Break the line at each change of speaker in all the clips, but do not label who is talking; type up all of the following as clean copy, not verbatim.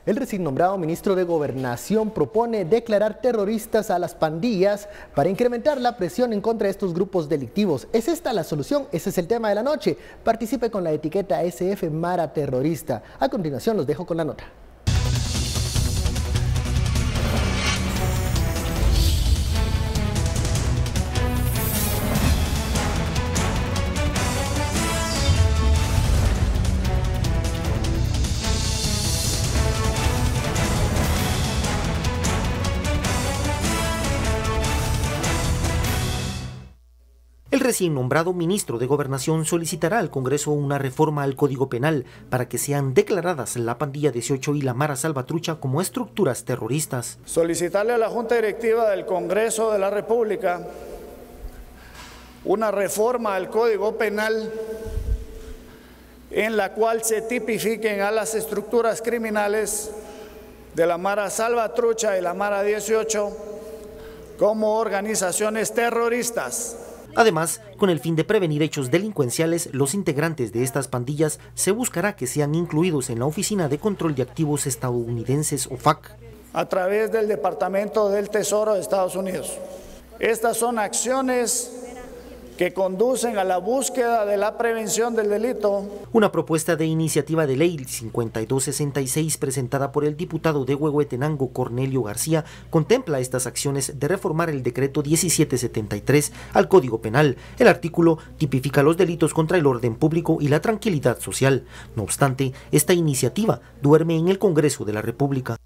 El recién nombrado ministro de Gobernación propone declarar terroristas a las pandillas para incrementar la presión en contra de estos grupos delictivos. ¿Es esta la solución? Ese es el tema de la noche. Participe con la etiqueta SF Mara Terrorista. A continuación los dejo con la nota.
El recién nombrado ministro de Gobernación solicitará al Congreso una reforma al Código Penal para que sean declaradas la Pandilla 18 y la Mara Salvatrucha como estructuras terroristas.
Solicitarle a la Junta Directiva del Congreso de la República una reforma al Código Penal en la cual se tipifiquen a las estructuras criminales de la Mara Salvatrucha y la Mara 18 como organizaciones terroristas.
Además, con el fin de prevenir hechos delincuenciales, los integrantes de estas pandillas se buscará que sean incluidos en la Oficina de Control de Activos Estadounidenses, OFAC,
a través del Departamento del Tesoro de Estados Unidos. Estas son acciones que conducen a la búsqueda de la prevención del delito.
Una propuesta de iniciativa de ley 5266 presentada por el diputado de Huehuetenango, Cornelio García, contempla estas acciones de reformar el decreto 1773 al Código Penal. El artículo tipifica los delitos contra el orden público y la tranquilidad social. No obstante, esta iniciativa duerme en el Congreso de la República.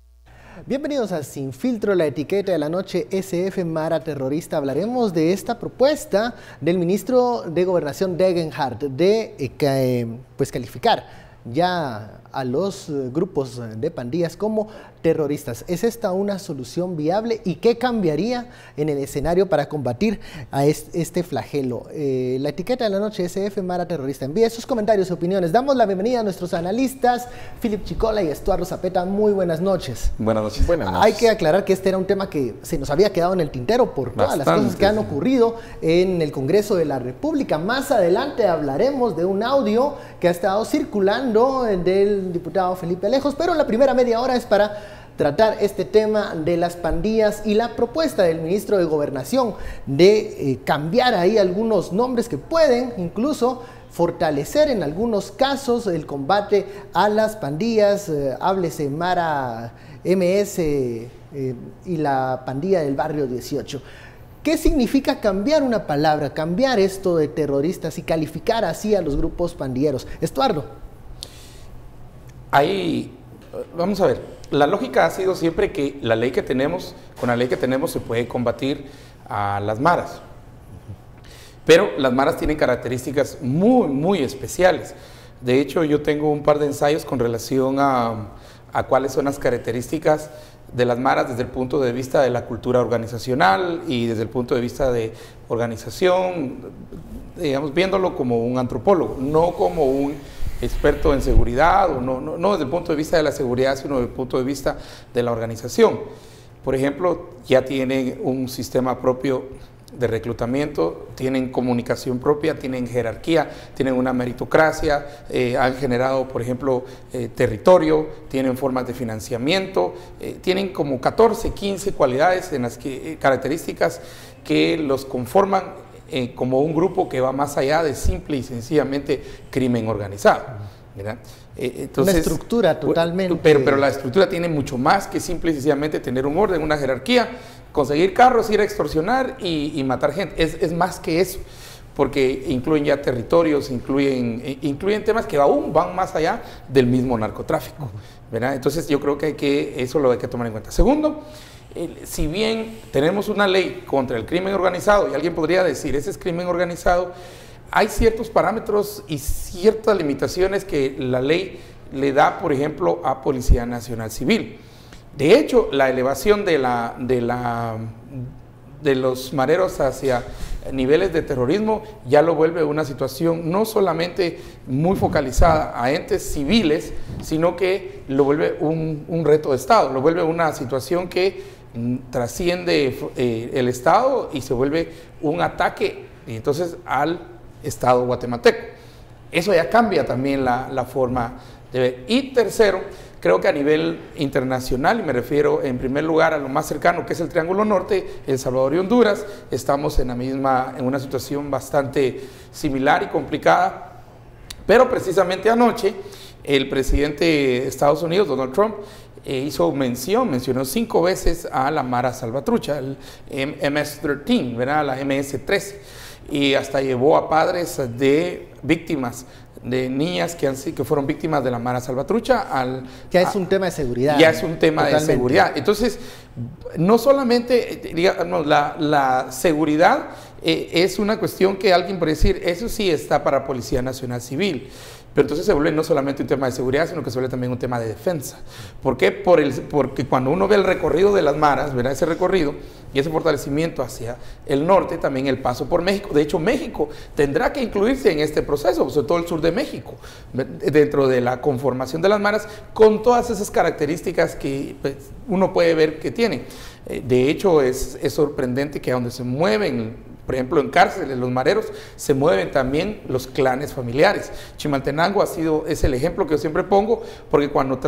Bienvenidos a Sin Filtro, la etiqueta de la noche SF Mara Terrorista. Hablaremos de esta propuesta del ministro de Gobernación Degenhardt de calificar ya a los grupos de pandillas como terroristas. ¿Es esta una solución viable y qué cambiaría en el escenario para combatir a este flagelo? La etiqueta de la noche SF Mara Terrorista. Envíe sus comentarios y opiniones. Damos la bienvenida a nuestros analistas, Philip Chicola y Estuardo Zapeta. Muy buenas noches.
Buenas noches. Buenas noches.
Hay que aclarar que este era un tema que se nos había quedado en el tintero por todas las cosas que han ocurrido en el Congreso de la República. Más adelante hablaremos de un audio que ha estado circulando del diputado Felipe Alejos, pero la primera media hora es para tratar este tema de las pandillas y la propuesta del ministro de Gobernación de cambiar ahí algunos nombres que pueden incluso fortalecer en algunos casos el combate a las pandillas, háblese Mara MS y la pandilla del barrio 18. ¿Qué significa cambiar una palabra, cambiar esto de terroristas y calificar así a los grupos pandilleros? Estuardo.
Ahí, vamos a ver, la lógica ha sido siempre que la ley que tenemos, con la ley que tenemos se puede combatir a las maras. Pero las maras tienen características muy especiales. De hecho, yo tengo un par de ensayos con relación a cuáles son las características de las maras desde el punto de vista de la cultura organizacional y desde el punto de vista de organización, digamos, viéndolo como un antropólogo, no como un experto en seguridad, o no desde el punto de vista de la seguridad, sino desde el punto de vista de la organización. Por ejemplo, ya tienen un sistema propio de reclutamiento, tienen comunicación propia, tienen jerarquía, tienen una meritocracia, han generado, por ejemplo, territorio, tienen formas de financiamiento, tienen como 14, 15 cualidades en las que, características que los conforman como un grupo que va más allá de simple y sencillamente crimen organizado, ¿verdad? Entonces,
una estructura totalmente...
Pero la estructura tiene mucho más que simple y sencillamente tener un orden, una jerarquía, conseguir carros, ir a extorsionar y matar gente. Es más que eso, porque incluyen ya territorios, incluyen temas que aún van más allá del mismo narcotráfico, ¿verdad? Entonces yo creo que eso lo hay que tomar en cuenta. Segundo, si bien tenemos una ley contra el crimen organizado, y alguien podría decir, ese es crimen organizado, hay ciertos parámetros y ciertas limitaciones que la ley le da, por ejemplo, a Policía Nacional Civil. De hecho, la elevación de los mareros hacia niveles de terrorismo ya lo vuelve una situación no solamente muy focalizada a entes civiles, sino que lo vuelve un reto de Estado, lo vuelve una situación que trasciende el Estado y se vuelve un ataque entonces al Estado guatemalteco. Eso ya cambia también la forma de ver. Y tercero, creo que a nivel internacional, y me refiero en primer lugar a lo más cercano que es el Triángulo Norte, El Salvador y Honduras, estamos en una situación bastante similar y complicada, pero precisamente anoche el presidente de Estados Unidos, Donald Trump, mencionó 5 veces a la Mara Salvatrucha, el MS-13, ¿verdad? La MS-13, y hasta llevó a padres de víctimas, de niñas que fueron víctimas de la Mara Salvatrucha.
Ya es un tema de seguridad.
Ya es un tema de seguridad. Entonces, no solamente, digamos, la seguridad es una cuestión que alguien puede decir, eso sí está para Policía Nacional Civil. Pero entonces se vuelve no solamente un tema de seguridad, sino que se vuelve también un tema de defensa. ¿Por qué? Porque cuando uno ve el recorrido de las maras, ¿verdad? Ese recorrido y ese fortalecimiento hacia el norte, también el paso por México. De hecho, México tendrá que incluirse en este proceso, sobre todo el sur de México, dentro de la conformación de las maras, con todas esas características que pues, uno puede ver que tienen. De hecho, es sorprendente que a donde se mueven, por ejemplo, en cárceles, los mareros, se mueven también los clanes familiares. Chimaltenango es el ejemplo que yo siempre pongo, porque cuando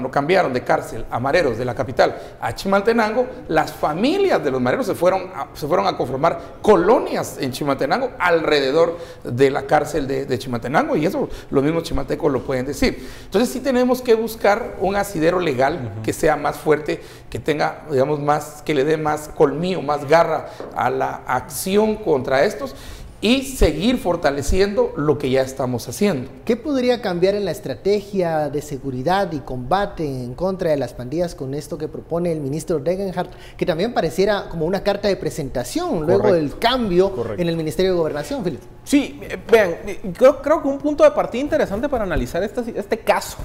cambiaron de cárcel a mareros de la capital a Chimaltenango, las familias de los mareros se fueron a conformar colonias en Chimaltenango alrededor de la cárcel de Chimaltenango, y eso los mismos chimaltecos lo pueden decir. Entonces sí tenemos que buscar un asidero legal que sea más fuerte, que tenga, digamos, que le dé más colmillo, más garra a la acción contra estos, y seguir fortaleciendo lo que ya estamos haciendo.
¿Qué podría cambiar en la estrategia de seguridad y combate en contra de las pandillas con esto que propone el ministro Degenhardt, que también pareciera como una carta de presentación luego del cambio en el Ministerio de Gobernación, Felipe?
Sí, vean, creo que un punto de partida interesante para analizar este caso,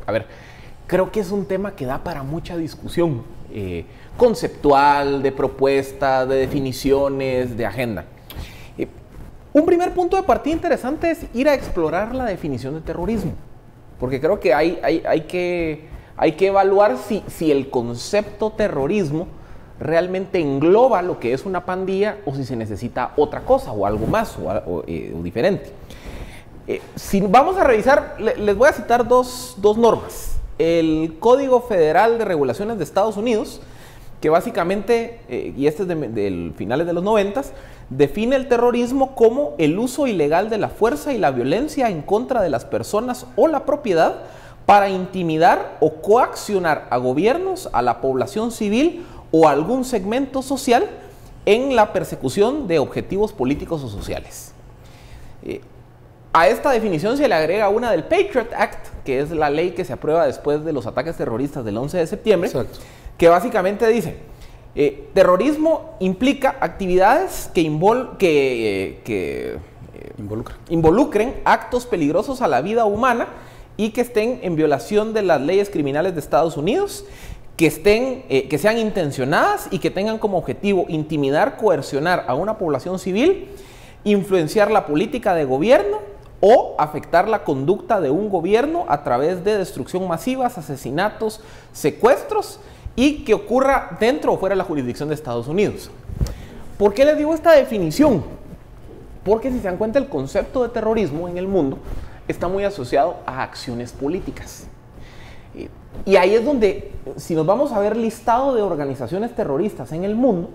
a ver, creo que es un tema que da para mucha discusión, conceptual, de propuesta, de definiciones, de agenda. Un primer punto de partida interesante es ir a explorar la definición de terrorismo, porque creo que hay que evaluar si el concepto terrorismo realmente engloba lo que es una pandilla, o si se necesita otra cosa o algo más o diferente. Si vamos a revisar, les voy a citar dos normas. El Código Federal de Regulaciones de Estados Unidos, que básicamente, y este es de finales de los 90s, define el terrorismo como el uso ilegal de la fuerza y la violencia en contra de las personas o la propiedad para intimidar o coaccionar a gobiernos, a la población civil o a algún segmento social en la persecución de objetivos políticos o sociales. A esta definición se le agrega una del Patriot Act, que es la ley que se aprueba después de los ataques terroristas del 11 de septiembre, Exacto. que básicamente dice, terrorismo implica actividades que involucren actos peligrosos a la vida humana y que estén en violación de las leyes criminales de Estados Unidos, que sean intencionadas y que tengan como objetivo intimidar, coercionar a una población civil, influenciar la política de gobierno o afectar la conducta de un gobierno a través de destrucción masiva, asesinatos, secuestros, y que ocurra dentro o fuera de la jurisdicción de Estados Unidos. ¿Por qué les digo esta definición? Porque si se dan cuenta, el concepto de terrorismo en el mundo está muy asociado a acciones políticas. Y ahí es donde, si nos vamos a ver listado de organizaciones terroristas en el mundo,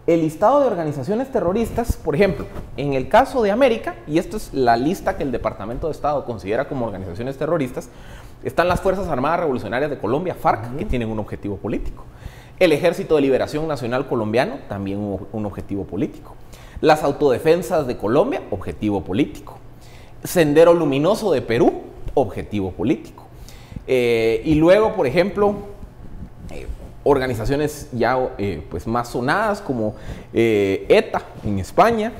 el listado de organizaciones terroristas, por ejemplo, en el caso de América, y esto es la lista que el Departamento de Estado considera como organizaciones terroristas, están las Fuerzas Armadas Revolucionarias de Colombia, FARC, que tienen un objetivo político. El Ejército de Liberación Nacional Colombiano, también un objetivo político. Las Autodefensas de Colombia, objetivo político. Sendero Luminoso de Perú, objetivo político. Y luego, por ejemplo, organizaciones ya pues más sonadas como ETA en España,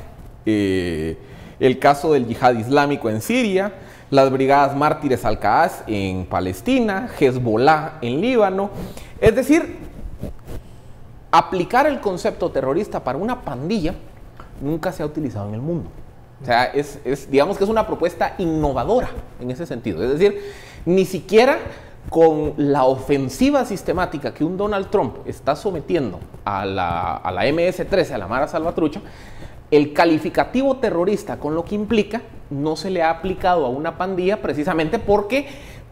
el caso del Yihad Islámico en Siria, las Brigadas Mártires Al-Qaaz en Palestina, Hezbollah en Líbano. Es decir, aplicar el concepto terrorista para una pandilla nunca se ha utilizado en el mundo. O sea, digamos que es una propuesta innovadora en ese sentido. Es decir, ni siquiera con la ofensiva sistemática que un Donald Trump está sometiendo a la MS-13, a la Mara Salvatrucha, el calificativo terrorista con lo que implica no se le ha aplicado a una pandilla precisamente porque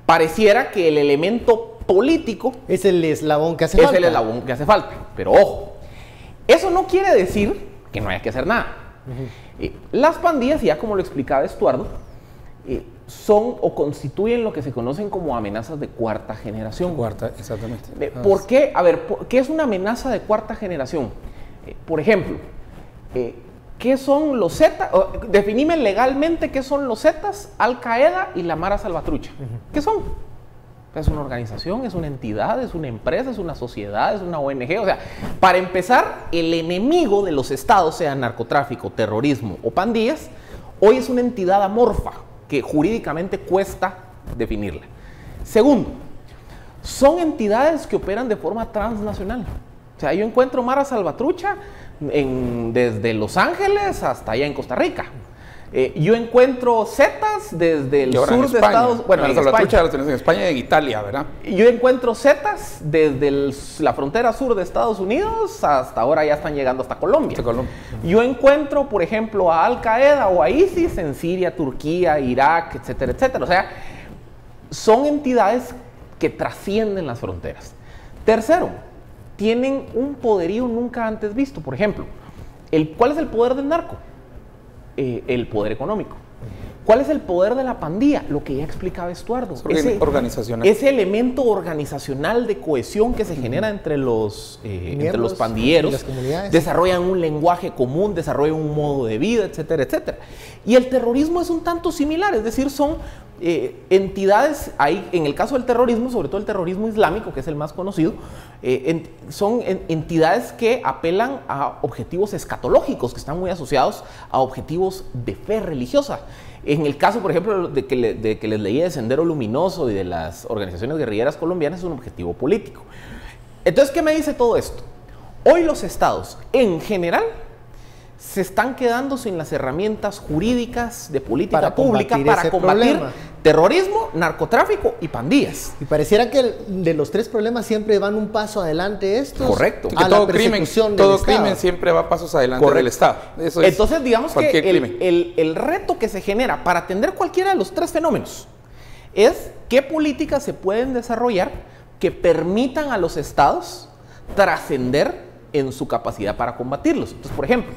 pareciera que el elemento político
es el eslabón que hace falta.
Es el eslabón que hace falta. Pero ojo, eso no quiere decir que no haya que hacer nada. Las pandillas, ya como lo explicaba Estuardo, son o constituyen lo que se conocen como amenazas de cuarta generación.
Exactamente.
¿Por qué? A ver, ¿qué es una amenaza de cuarta generación? Por ejemplo, ¿qué son los Zetas? Definime legalmente qué son los Zetas, Al Qaeda y la Mara Salvatrucha. ¿Qué son? Es una organización, es una entidad, es una empresa, es una sociedad, es una ONG. O sea, para empezar, el enemigo de los estados, sea narcotráfico, terrorismo o pandillas, hoy es una entidad amorfa que jurídicamente cuesta definirla. Segundo, son entidades que operan de forma transnacional. O sea, yo encuentro Mara Salvatrucha desde Los Ángeles hasta allá en Costa Rica. Yo encuentro Zetas desde el sur de Estados...
Bueno, en Salvatrucha las tenés en España y en Italia, ¿verdad?
Yo encuentro Zetas desde la frontera sur de Estados Unidos hasta ahora ya están llegando hasta Colombia. Yo encuentro, por ejemplo, a Al Qaeda o a ISIS en Siria, Turquía, Irak, etcétera, etcétera. O sea, son entidades que trascienden las fronteras. Tercero, tienen un poderío nunca antes visto. Por ejemplo, ¿cuál es el poder del narco? El poder económico. ¿Cuál es el poder de la pandilla? Lo que ya explicaba Estuardo. Ese elemento organizacional de cohesión que se genera entre los pandilleros. Desarrollan un lenguaje común, desarrollan un modo de vida, etcétera, etcétera. Y el terrorismo es un tanto similar, es decir, son entidades, en el caso del terrorismo, sobre todo el terrorismo islámico, que es el más conocido, son entidades que apelan a objetivos escatológicos, que están muy asociados a objetivos de fe religiosa. En el caso, por ejemplo, de que les leía de Sendero Luminoso y de las organizaciones guerrilleras colombianas, es un objetivo político. Entonces, ¿qué me dice todo esto? Hoy los estados, en general, se están quedando sin las herramientas jurídicas de política pública para combatir terrorismo, narcotráfico y pandillas.
Y pareciera que de los tres problemas siempre van un paso adelante estos.
Correcto.
A la persecución
todo crimen siempre va pasos adelante del Estado.
Eso es. Entonces, digamos que el reto que se genera para atender cualquiera de los tres fenómenos es qué políticas se pueden desarrollar que permitan a los estados trascender en su capacidad para combatirlos. Entonces, por ejemplo,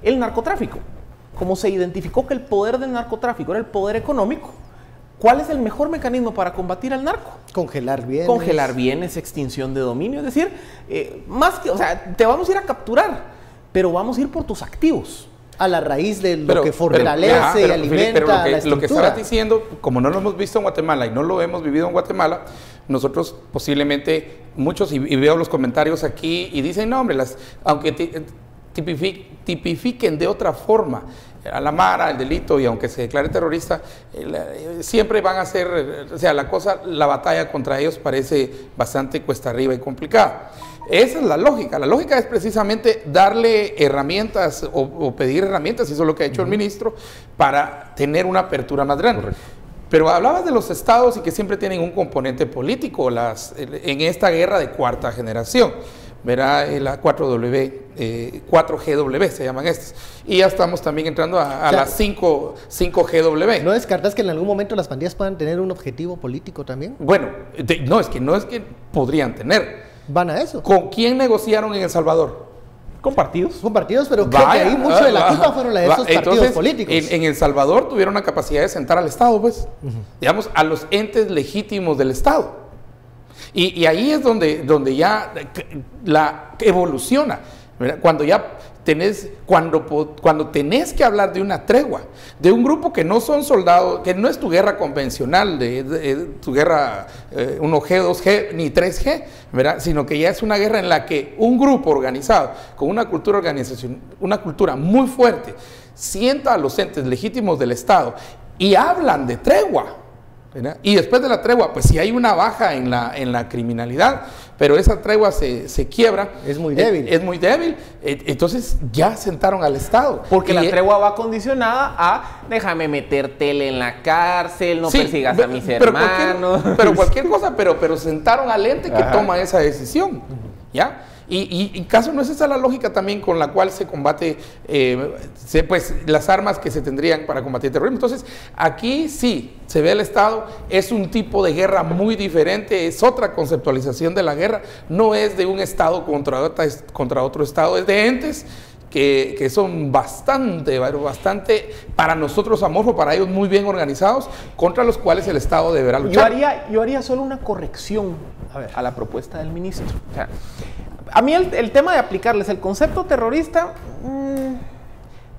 el narcotráfico, como se identificó que el poder del narcotráfico era el poder económico, ¿cuál es el mejor mecanismo para combatir al narco?
Congelar bienes.
Congelar bienes, extinción de dominio, es decir, o sea, te vamos a ir a capturar, pero vamos a ir por tus activos.
A la raíz de lo que fortalece y alimenta la estructura.
Lo que estabas diciendo, como no lo hemos visto en Guatemala y no lo hemos vivido en Guatemala, nosotros posiblemente, muchos, y veo los comentarios aquí, y dicen, no hombre, aunque tipifiquen de otra forma a la Mara, el delito, y aunque se declare terrorista, siempre van a ser, o sea, la batalla contra ellos parece bastante cuesta arriba y complicada. Esa es la lógica. La lógica es precisamente darle herramientas o pedir herramientas, y eso es lo que ha hecho el ministro, para tener una apertura más grande. Correcto. Pero hablabas de los estados y que siempre tienen un componente político en esta guerra de cuarta generación. Verá la 4GW se llaman estas. Y ya estamos también entrando a las 5GW.
¿No descartas que en algún momento las pandillas puedan tener un objetivo político también?
Bueno, no es que podrían tener.
¿Van a eso?
¿Con quién negociaron en El Salvador?
Con partidos.
Con partidos, pero creo que ahí mucho de la culpa fueron la de esos partidos políticos.
En El Salvador tuvieron la capacidad de sentar al Estado, pues, digamos, a los entes legítimos del Estado. Y ahí es donde ya la evoluciona, ¿verdad? Cuando ya cuando tenés que hablar de una tregua, de un grupo que no son soldados, que no es tu guerra convencional, tu guerra 1G, 2G, ni 3G, ¿verdad? Sino que ya es una guerra en la que un grupo organizado, con una cultura muy fuerte, sienta a los entes legítimos del Estado y hablan de tregua, ¿verdad? Y después de la tregua, pues si hay una baja en la criminalidad, pero esa tregua se quiebra.
Es muy débil.
Es muy débil. Entonces ya sentaron al Estado.
Porque la tregua va condicionada a déjame meter tele en la cárcel, no persigas a mis hermanos.
Pero cualquier cosa, pero sentaron al ente que toma esa decisión. ¿Ya? Y caso no es esa la lógica también con la cual se combate pues, las armas que se tendrían para combatir el terrorismo. Entonces, aquí sí se ve el Estado, es un tipo de guerra muy diferente, es otra conceptualización de la guerra, no es de un Estado contra otro Estado, es de entes que son bastante para nosotros amorfos, para ellos muy bien organizados, contra los cuales el Estado deberá luchar.
Yo haría solo una corrección a la propuesta del ministro. O sea, a mí el tema de aplicarles el concepto terrorista,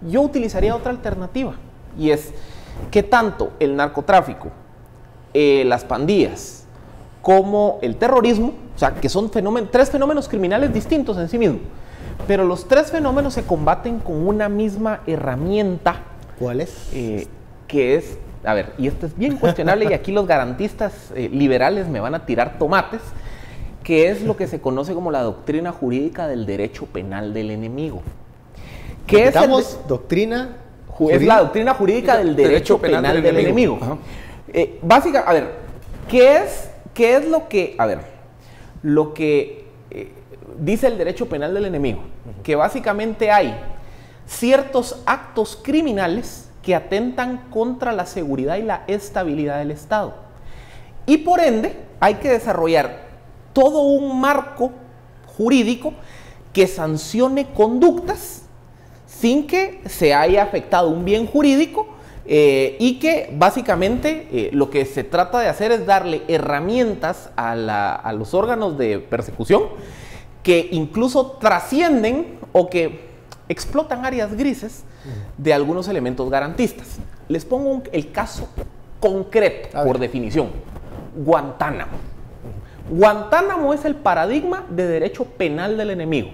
yo utilizaría otra alternativa, y es que tanto el narcotráfico, las pandillas, como el terrorismo, o sea, que son tres fenómenos criminales distintos en sí mismos, pero los tres fenómenos se combaten con una misma herramienta.
¿Cuál es?
Que es, a ver, y esto es bien cuestionable y aquí los garantistas liberales me van a tirar tomates, que es lo que se conoce como la doctrina jurídica del derecho penal del enemigo.
¿Qué es doctrina?
Es la doctrina jurídica del derecho penal del enemigo. Básicamente, a ver, ¿qué es lo que, dice el derecho penal del enemigo? Que básicamente hay ciertos actos criminales que atentan contra la seguridad y la estabilidad del Estado. Y por ende, hay que desarrollar todo un marco jurídico que sancione conductas sin que se haya afectado un bien jurídico y que básicamente lo que se trata de hacer es darle herramientas a los órganos de persecución que incluso trascienden o que explotan áreas grises de algunos elementos garantistas. Les pongo el caso concreto, por definición. Guantánamo. Guantánamo es el paradigma de derecho penal del enemigo.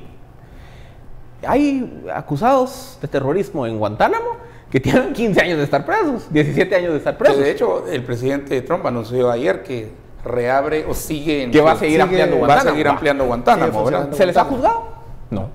Hay acusados de terrorismo en Guantánamo que tienen 15 años de estar presos, 17 años de estar presos.
De hecho, el presidente Trump anunció ayer que reabre o sigue
que va a seguir ampliando Guantánamo.
Va a seguir ampliando Guantánamo, ¿verdad?
¿Se les ha juzgado? No.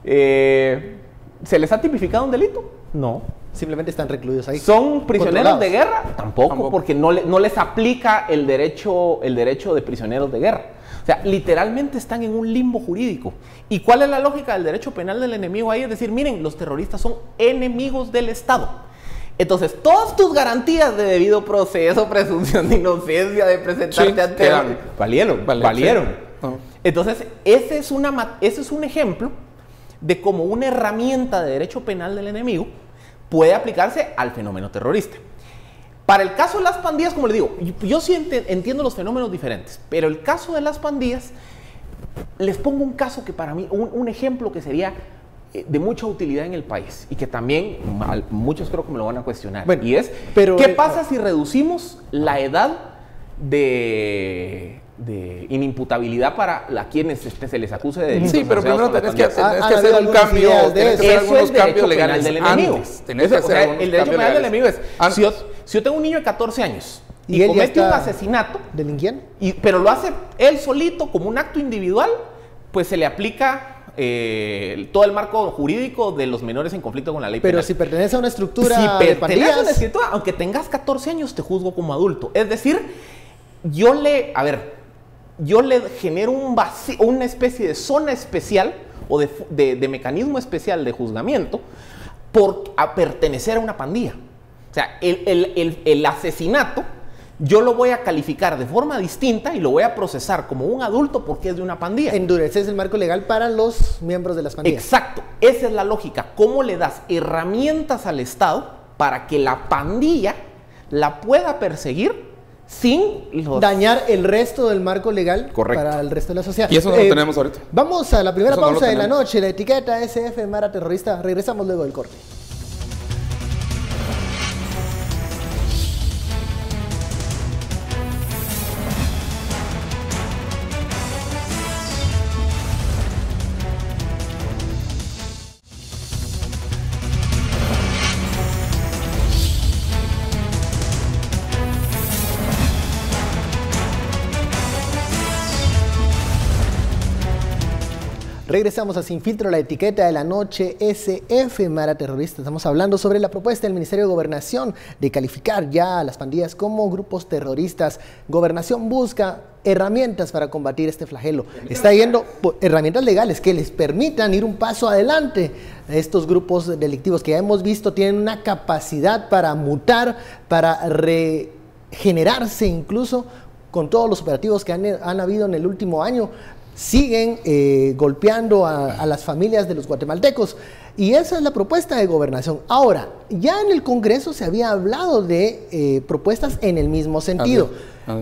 ¿Se les ha tipificado un delito? No.
Simplemente están recluidos ahí.
¿Son prisioneros de guerra? Tampoco, porque no les aplica el derecho de prisioneros de guerra. O sea, literalmente están en un limbo jurídico. ¿Y cuál es la lógica del derecho penal del enemigo ahí? Es decir, miren, los terroristas son enemigos del Estado. Entonces, todas tus garantías de debido proceso, presunción de inocencia, de presentarte ante... Valieron. Sí. Entonces, ese es un ejemplo de cómo una herramienta de derecho penal del enemigo puede aplicarse al fenómeno terrorista. Para el caso de las pandillas, como le digo, yo sí entiendo los fenómenos diferentes, pero el caso de las pandillas, les pongo un caso que para mí, un ejemplo que sería de mucha utilidad en el país y que también muchos creo que me lo van a cuestionar. Bueno, y es, ¿qué pasa si reducimos la edad de inimputabilidad para quienes se les acuse de delitos?
Sí, pero primero tenés que hacer un cambio, algunos cambios legales del enemigo.
El derecho penal del enemigo es, si yo tengo un niño de 14 años y comete un asesinato, pero lo hace él solito como un acto individual, pues se le aplica todo el marco jurídico de los menores en conflicto con la ley penal.
Pero si pertenece a una estructura de pandillas,
a una escritura, aunque tengas 14 años, te juzgo como adulto. Es decir, yo le genero un vacío, una especie de zona especial o de mecanismo especial de juzgamiento por pertenecer a una pandilla. O sea, el asesinato yo lo voy a calificar de forma distinta y lo voy a procesar como un adulto porque es de una pandilla.
Endureces el marco legal para los miembros de las pandillas.
Exacto, esa es la lógica. ¿Cómo le das herramientas al Estado para que la pandilla la pueda perseguir sin
dañar el resto del marco legal?
Correcto.
Para el resto de la sociedad?
Y eso no lo tenemos ahorita.
Vamos a la primera pausa de la noche. La etiqueta SF Mara Terrorista. Regresamos luego del corte. Regresamos a Sin Filtro, la etiqueta de la noche SF, Mara Terrorista. Estamos hablando sobre la propuesta del Ministerio de Gobernación de calificar ya a las pandillas como grupos terroristas. Gobernación busca herramientas para combatir este flagelo. Está yendo por herramientas legales que les permitan ir un paso adelante. Estos grupos delictivos que ya hemos visto tienen una capacidad para mutar, para regenerarse incluso con todos los operativos que han habido en el último año. Siguen golpeando a las familias de los guatemaltecos, y esa es la propuesta de gobernación. Ahora, ya en el Congreso se había hablado de propuestas en el mismo sentido.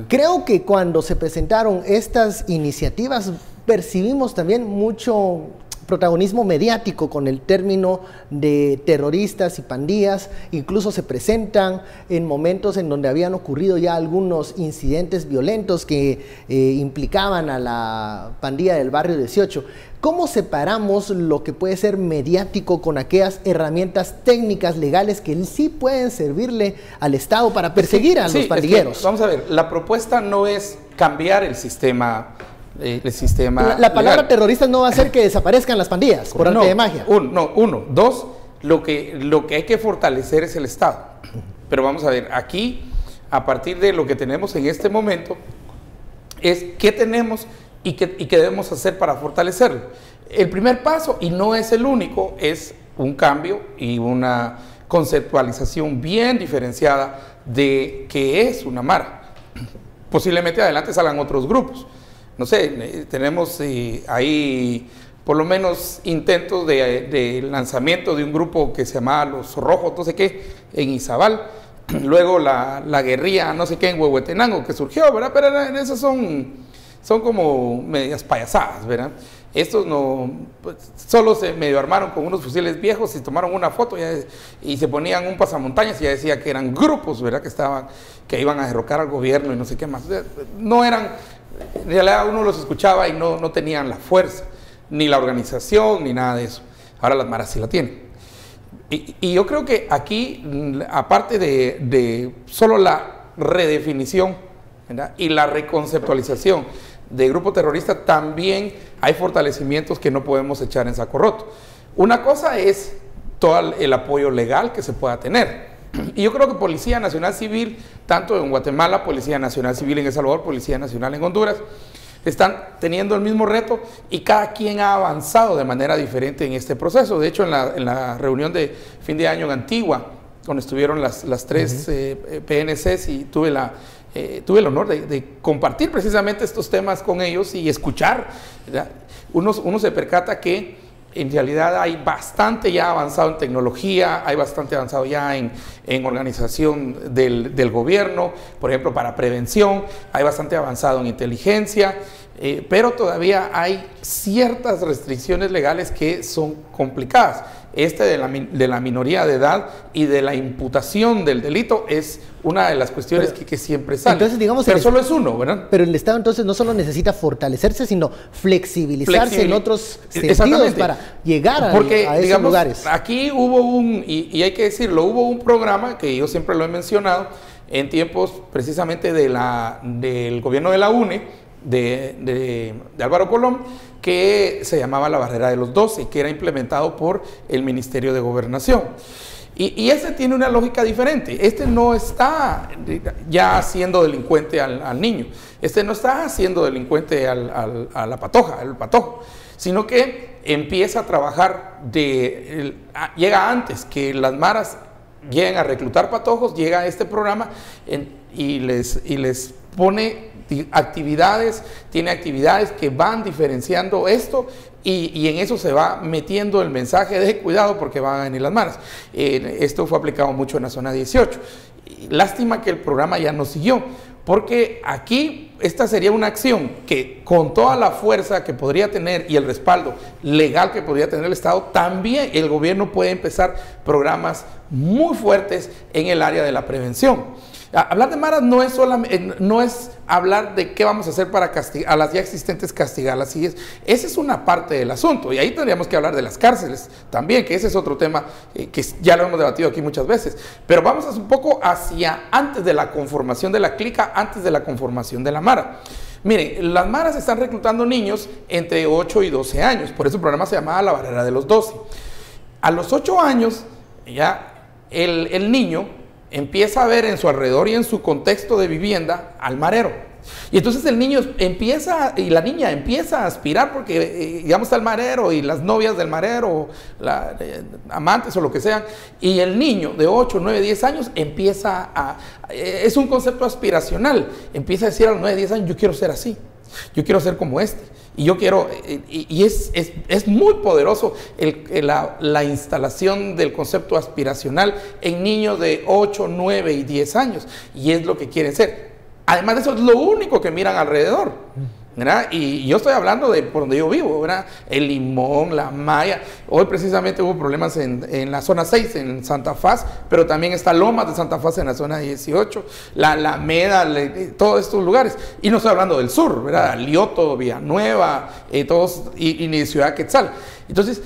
Creo que cuando se presentaron estas iniciativas percibimos también mucho protagonismo mediático con el término de terroristas y pandillas. Incluso se presentan en momentos en donde habían ocurrido ya algunos incidentes violentos que implicaban a la pandilla del barrio 18. ¿Cómo separamos lo que puede ser mediático con aquellas herramientas técnicas legales que sí pueden servirle al Estado para perseguir a los pandilleros?
Vamos a ver, la propuesta no es cambiar el sistema.
La palabra legal. Terroristas no va a hacer que desaparezcan las pandillas por arte de magia.
Dos, lo que hay que fortalecer es el Estado. Pero vamos a ver, aquí, a partir de lo que tenemos en este momento, es qué tenemos y qué debemos hacer para fortalecerlo. El primer paso, y no es el único, es un cambio y una conceptualización bien diferenciada de qué es una mara. Posiblemente adelante salgan otros grupos. No sé, tenemos ahí por lo menos intentos de lanzamiento de un grupo que se llamaba Los Rojos, no sé qué, en Izabal. Luego la guerrilla, no sé qué, en Huehuetenango, que surgió, ¿verdad? Pero esas son como medias payasadas, ¿verdad? Estos no, pues, solo se medio armaron con unos fusiles viejos y tomaron una foto y se ponían un pasamontañas y ya decía que eran grupos, ¿verdad? Que iban a derrocar al gobierno y no sé qué más. No eran... En realidad uno los escuchaba y no tenían la fuerza, ni la organización, ni nada de eso. Ahora las maras sí la tienen. Y yo creo que aquí, aparte de solo la redefinición, ¿verdad?, y la reconceptualización de grupo terrorista, también hay fortalecimientos que no podemos echar en saco roto. Una cosa es todo el apoyo legal que se pueda tener. Y yo creo que Policía Nacional Civil, tanto en Guatemala, Policía Nacional Civil en El Salvador, Policía Nacional en Honduras, están teniendo el mismo reto y cada quien ha avanzado de manera diferente en este proceso. De hecho, en la reunión de fin de año en Antigua, donde estuvieron las tres PNCs, y tuve el honor de compartir precisamente estos temas con ellos y escuchar, ¿verdad? Uno se percata que en realidad hay bastante ya avanzado en tecnología, hay bastante avanzado ya en organización del gobierno, por ejemplo, para prevención, hay bastante avanzado en inteligencia, pero todavía hay ciertas restricciones legales que son complicadas. De la minoría de edad y de la imputación del delito es una de las cuestiones que siempre sale.
Entonces, digamos,
pero solo es uno, ¿verdad?
Pero el Estado entonces no solo necesita fortalecerse, sino flexibilizarse en otros sentidos para llegar a esos lugares.
Aquí hubo y hay que decirlo, hubo un programa que yo siempre lo he mencionado en tiempos precisamente del gobierno de la UNE, de Álvaro Colón, que se llamaba la Barrera de los 12, que era implementado por el Ministerio de Gobernación. Y ese tiene una lógica diferente. Este no está ya haciendo delincuente al niño, este no está haciendo delincuente a la patoja, al patojo, sino que empieza a trabajar, llega antes que las maras lleguen a reclutar patojos, llega a este programa y les pone actividades, tiene actividades que van diferenciando esto y en eso se va metiendo el mensaje de cuidado porque van a venir las maras. Esto fue aplicado mucho en la zona 18. Lástima que el programa ya no siguió, porque aquí esta sería una acción que con toda la fuerza que podría tener y el respaldo legal que podría tener el Estado, también el gobierno puede empezar programas muy fuertes en el área de la prevención. Hablar de maras no es no es hablar de qué vamos a hacer para castigar a las ya existentes, castigarlas. Esa es una parte del asunto. Y ahí tendríamos que hablar de las cárceles también, que ese es otro tema que ya lo hemos debatido aquí muchas veces. Pero vamos un poco hacia antes de la conformación de la clica, antes de la conformación de la mara. Miren, las maras están reclutando niños entre 8 y 12 años. Por eso el programa se llamaba La Barrera de los 12. A los 8 años, ya el niño empieza a ver en su alrededor y en su contexto de vivienda al marero. Y entonces el niño empieza, y la niña empieza a aspirar porque, digamos, está el marero y las novias del marero, amantes o lo que sean, y el niño de 8, 9, 10 años empieza es un concepto aspiracional, empieza a decir a los 9, 10 años, yo quiero ser así, yo quiero ser como este, y yo quiero, y es muy poderoso la instalación del concepto aspiracional en niños de 8, 9 y 10 años, y es lo que quieren ser. Además de eso, es lo único que miran alrededor, ¿verdad? Y yo estoy hablando de por donde yo vivo, ¿verdad? El Limón, la Maya. Hoy precisamente hubo problemas en la zona 6, en Santa Faz, pero también está Lomas de Santa Faz en la zona 18, la Alameda, todos estos lugares. Y no estoy hablando del sur, ¿verdad? Lioto, Villanueva, todos, y ni Ciudad Quetzal. Entonces,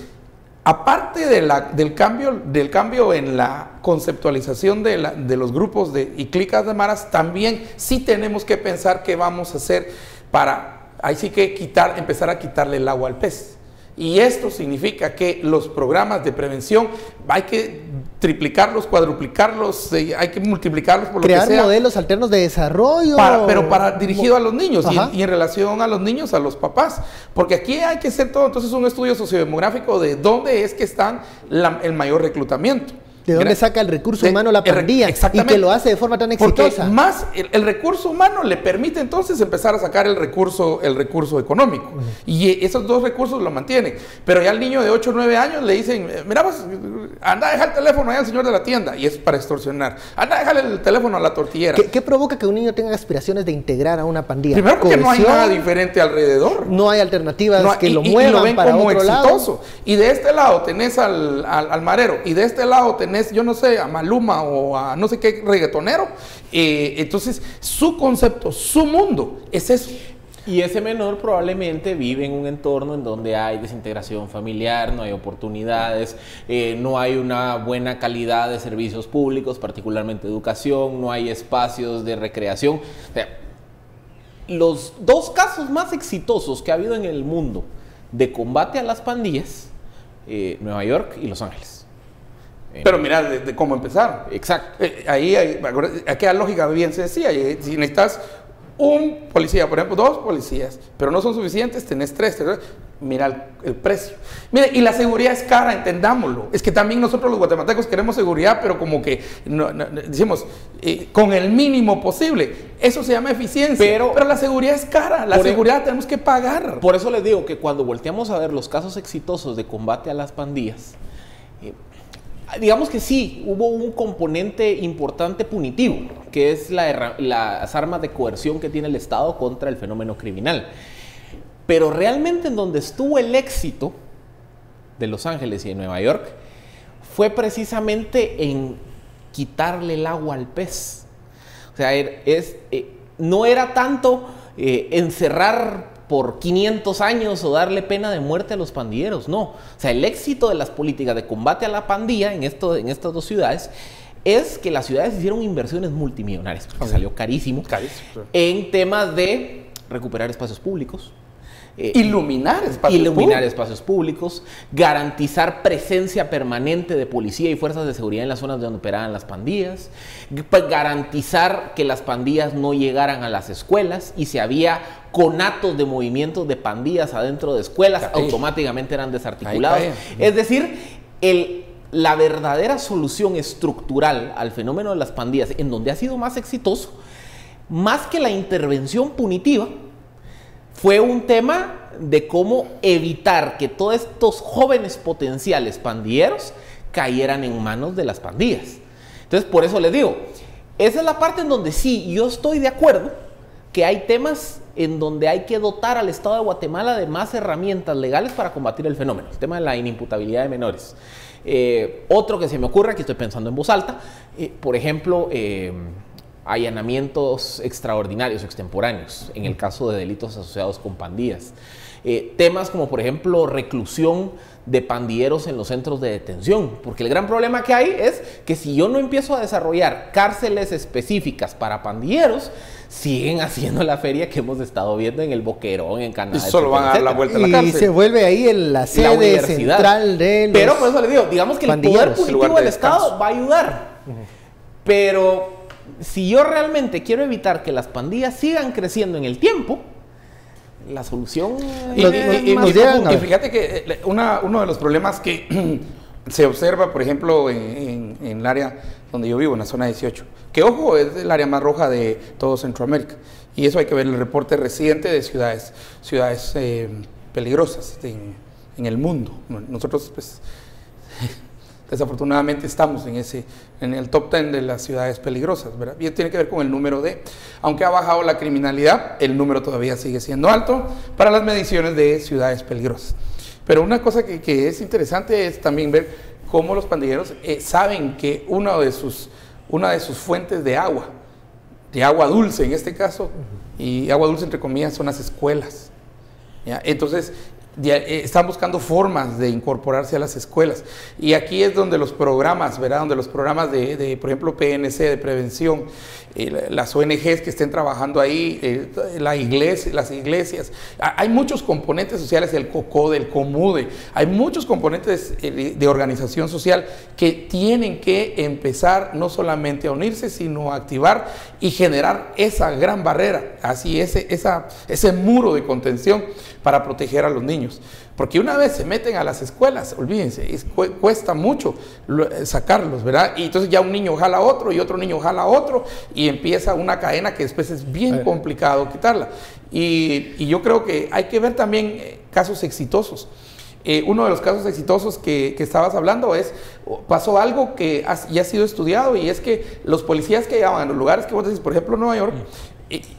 aparte del cambio en la conceptualización de los grupos y clicas de maras, también sí tenemos que pensar qué vamos a hacer para, ahí sí que empezar a quitarle el agua al pez. Y esto significa que los programas de prevención hay que triplicarlos, cuadruplicarlos, hay que multiplicarlos por lo que sea.
Crear modelos alternos de desarrollo.
Pero dirigido a los niños y en relación a los niños, a los papás. Porque aquí hay que hacer todo, entonces, un estudio sociodemográfico de dónde es que están el mayor reclutamiento.
¿De dónde saca el recurso humano la pandilla? Y que lo hace de forma tan exitosa.
Porque más el recurso humano le permite entonces empezar a sacar el recurso económico. Y esos dos recursos lo mantienen. Pero ya al niño de 8 o 9 años le dicen, mira, pues, anda a dejar el teléfono allá al señor de la tienda. Y es para extorsionar. Anda a dejarle el teléfono a la tortillera.
¿Qué provoca que un niño tenga aspiraciones de integrar a una pandilla?
Primero, porque no hay nada diferente alrededor.
No hay alternativas que lo muevan lo ven para como otro
exitoso.
lado.
Y de este lado tenés al marero. Y de este lado tenés, yo no sé, a Maluma o a no sé qué reggaetonero. Entonces, su concepto, su mundo es eso.
Y ese menor probablemente vive en un entorno en donde hay desintegración familiar, no hay oportunidades, no hay una buena calidad de servicios públicos, particularmente educación, no hay espacios de recreación. O sea, los dos casos más exitosos que ha habido en el mundo de combate a las pandillas, Nueva York y Los Ángeles.
Pero mira, de cómo empezar.
Exacto.
Ahí aquella lógica bien sencilla. Si necesitas un policía, por ejemplo, 2 policías, pero no son suficientes, tenés 3. Mira el precio. Mira, y la seguridad es cara, entendámoslo. Es que también nosotros los guatemaltecos queremos seguridad, pero como que decimos, con el mínimo posible. Eso se llama eficiencia. Pero la seguridad es cara, la seguridad tenemos que pagar.
Por eso les digo que cuando volteamos a ver los casos exitosos de combate a las pandillas, digamos que sí, hubo un componente importante punitivo, que es las armas de coerción que tiene el Estado contra el fenómeno criminal. Pero realmente en donde estuvo el éxito de Los Ángeles y de Nueva York fue precisamente en quitarle el agua al pez. O sea, no era tanto encerrar por 500 años o darle pena de muerte a los pandilleros, no. O sea, el éxito de las políticas de combate a la pandilla en estas dos ciudades es que las ciudades hicieron inversiones multimillonarias, porque salió carísimo, en temas de recuperar espacios públicos,
iluminar
espacios públicos, garantizar presencia permanente de policía y fuerzas de seguridad en las zonas donde operaban las pandillas, garantizar que las pandillas no llegaran a las escuelas, y si había conatos de movimientos de pandillas adentro de escuelas, automáticamente eran desarticulados. Es decir, la verdadera solución estructural al fenómeno de las pandillas, en donde ha sido más exitoso, más que la intervención punitiva, fue un tema de cómo evitar que todos estos jóvenes potenciales pandilleros cayeran en manos de las pandillas. Entonces, por eso les digo, esa es la parte en donde sí, yo estoy de acuerdo que hay temas en donde hay que dotar al Estado de Guatemala de más herramientas legales para combatir el fenómeno, el tema de la inimputabilidad de menores. Otro que se me ocurre, que estoy pensando en voz alta, por ejemplo, allanamientos extraordinarios, extemporáneos, en el caso de delitos asociados con pandillas. Temas como, por ejemplo, reclusión de pandilleros en los centros de detención, porque el gran problema que hay es que si yo no empiezo a desarrollar cárceles específicas para pandilleros, siguen haciendo la feria que hemos estado viendo en el Boquerón, en Canadá.
Y solo van a dar la vuelta a la cárcel.
Y se vuelve ahí en la sede central de los
Pero por eso les digo, digamos que el poder punitivo del Estado va a ayudar. Pero si yo realmente quiero evitar que las pandillas sigan creciendo en el tiempo, la solución
y fíjate que uno de los problemas que se observa, por ejemplo, en el área donde yo vivo, en la zona 18, que ojo, es el área más roja de todo Centroamérica, y eso hay que ver el reporte reciente de ciudades peligrosas en el mundo. Nosotros, pues, desafortunadamente estamos en el top 10 de las ciudades peligrosas, ¿verdad? Y tiene que ver con el número aunque ha bajado la criminalidad, el número todavía sigue siendo alto para las mediciones de ciudades peligrosas. Pero una cosa que es interesante es también ver cómo los pandilleros saben que una de sus fuentes de agua dulce en este caso, y agua dulce entre comillas, son las escuelas, ¿ya? Entonces, están buscando formas de incorporarse a las escuelas, y aquí es donde los programas, ¿verdad? Donde los programas de por ejemplo, PNC, de prevención, las ONGs que estén trabajando ahí, las iglesias, hay muchos componentes sociales, el COCODE, el COMUDE, hay muchos componentes de organización social que tienen que empezar no solamente a unirse, sino a activar y generar esa gran barrera, así ese muro de contención para proteger a los niños. Porque una vez se meten a las escuelas, olvídense, cuesta mucho sacarlos, ¿verdad? Y entonces ya un niño jala a otro y otro niño jala a otro y empieza una cadena que después es bien complicado quitarla. Y yo creo que hay que ver también casos exitosos. Uno de los casos exitosos que estabas hablando pasó algo que ya ha sido estudiado, y es que los policías que llegaban a los lugares que vos decís, por ejemplo, Nueva York,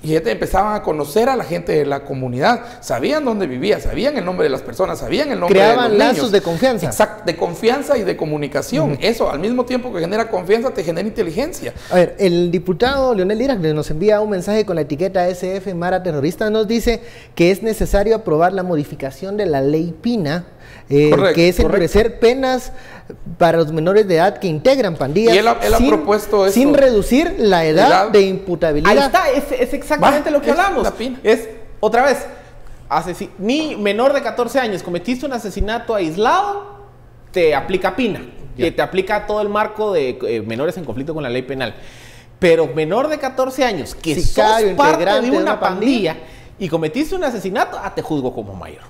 y empezaban a conocer a la gente de la comunidad, sabían dónde vivía, sabían el nombre de las personas, sabían el nombre de los niños.
Creaban lazos de confianza.
Exacto, de confianza y de comunicación. Eso, al mismo tiempo que genera confianza, te genera inteligencia.
A ver, el diputado Leonel Lira, que nos envía un mensaje con la etiqueta SF Mara Terrorista, nos dice que es necesario aprobar la modificación de la ley Pina, que es endurecer penas para los menores de edad que integran pandillas.
Y él ha propuesto eso.
Sin reducir la edad de imputabilidad.
Ahí está, es exactamente lo que hablamos. Es, otra vez, ni menor de 14 años, cometiste un asesinato aislado, te aplica Pina, que te aplica todo el marco de menores en conflicto con la ley penal. Pero menor de 14 años, que sos parte de una pandilla y cometiste un asesinato, te juzgo como mayor.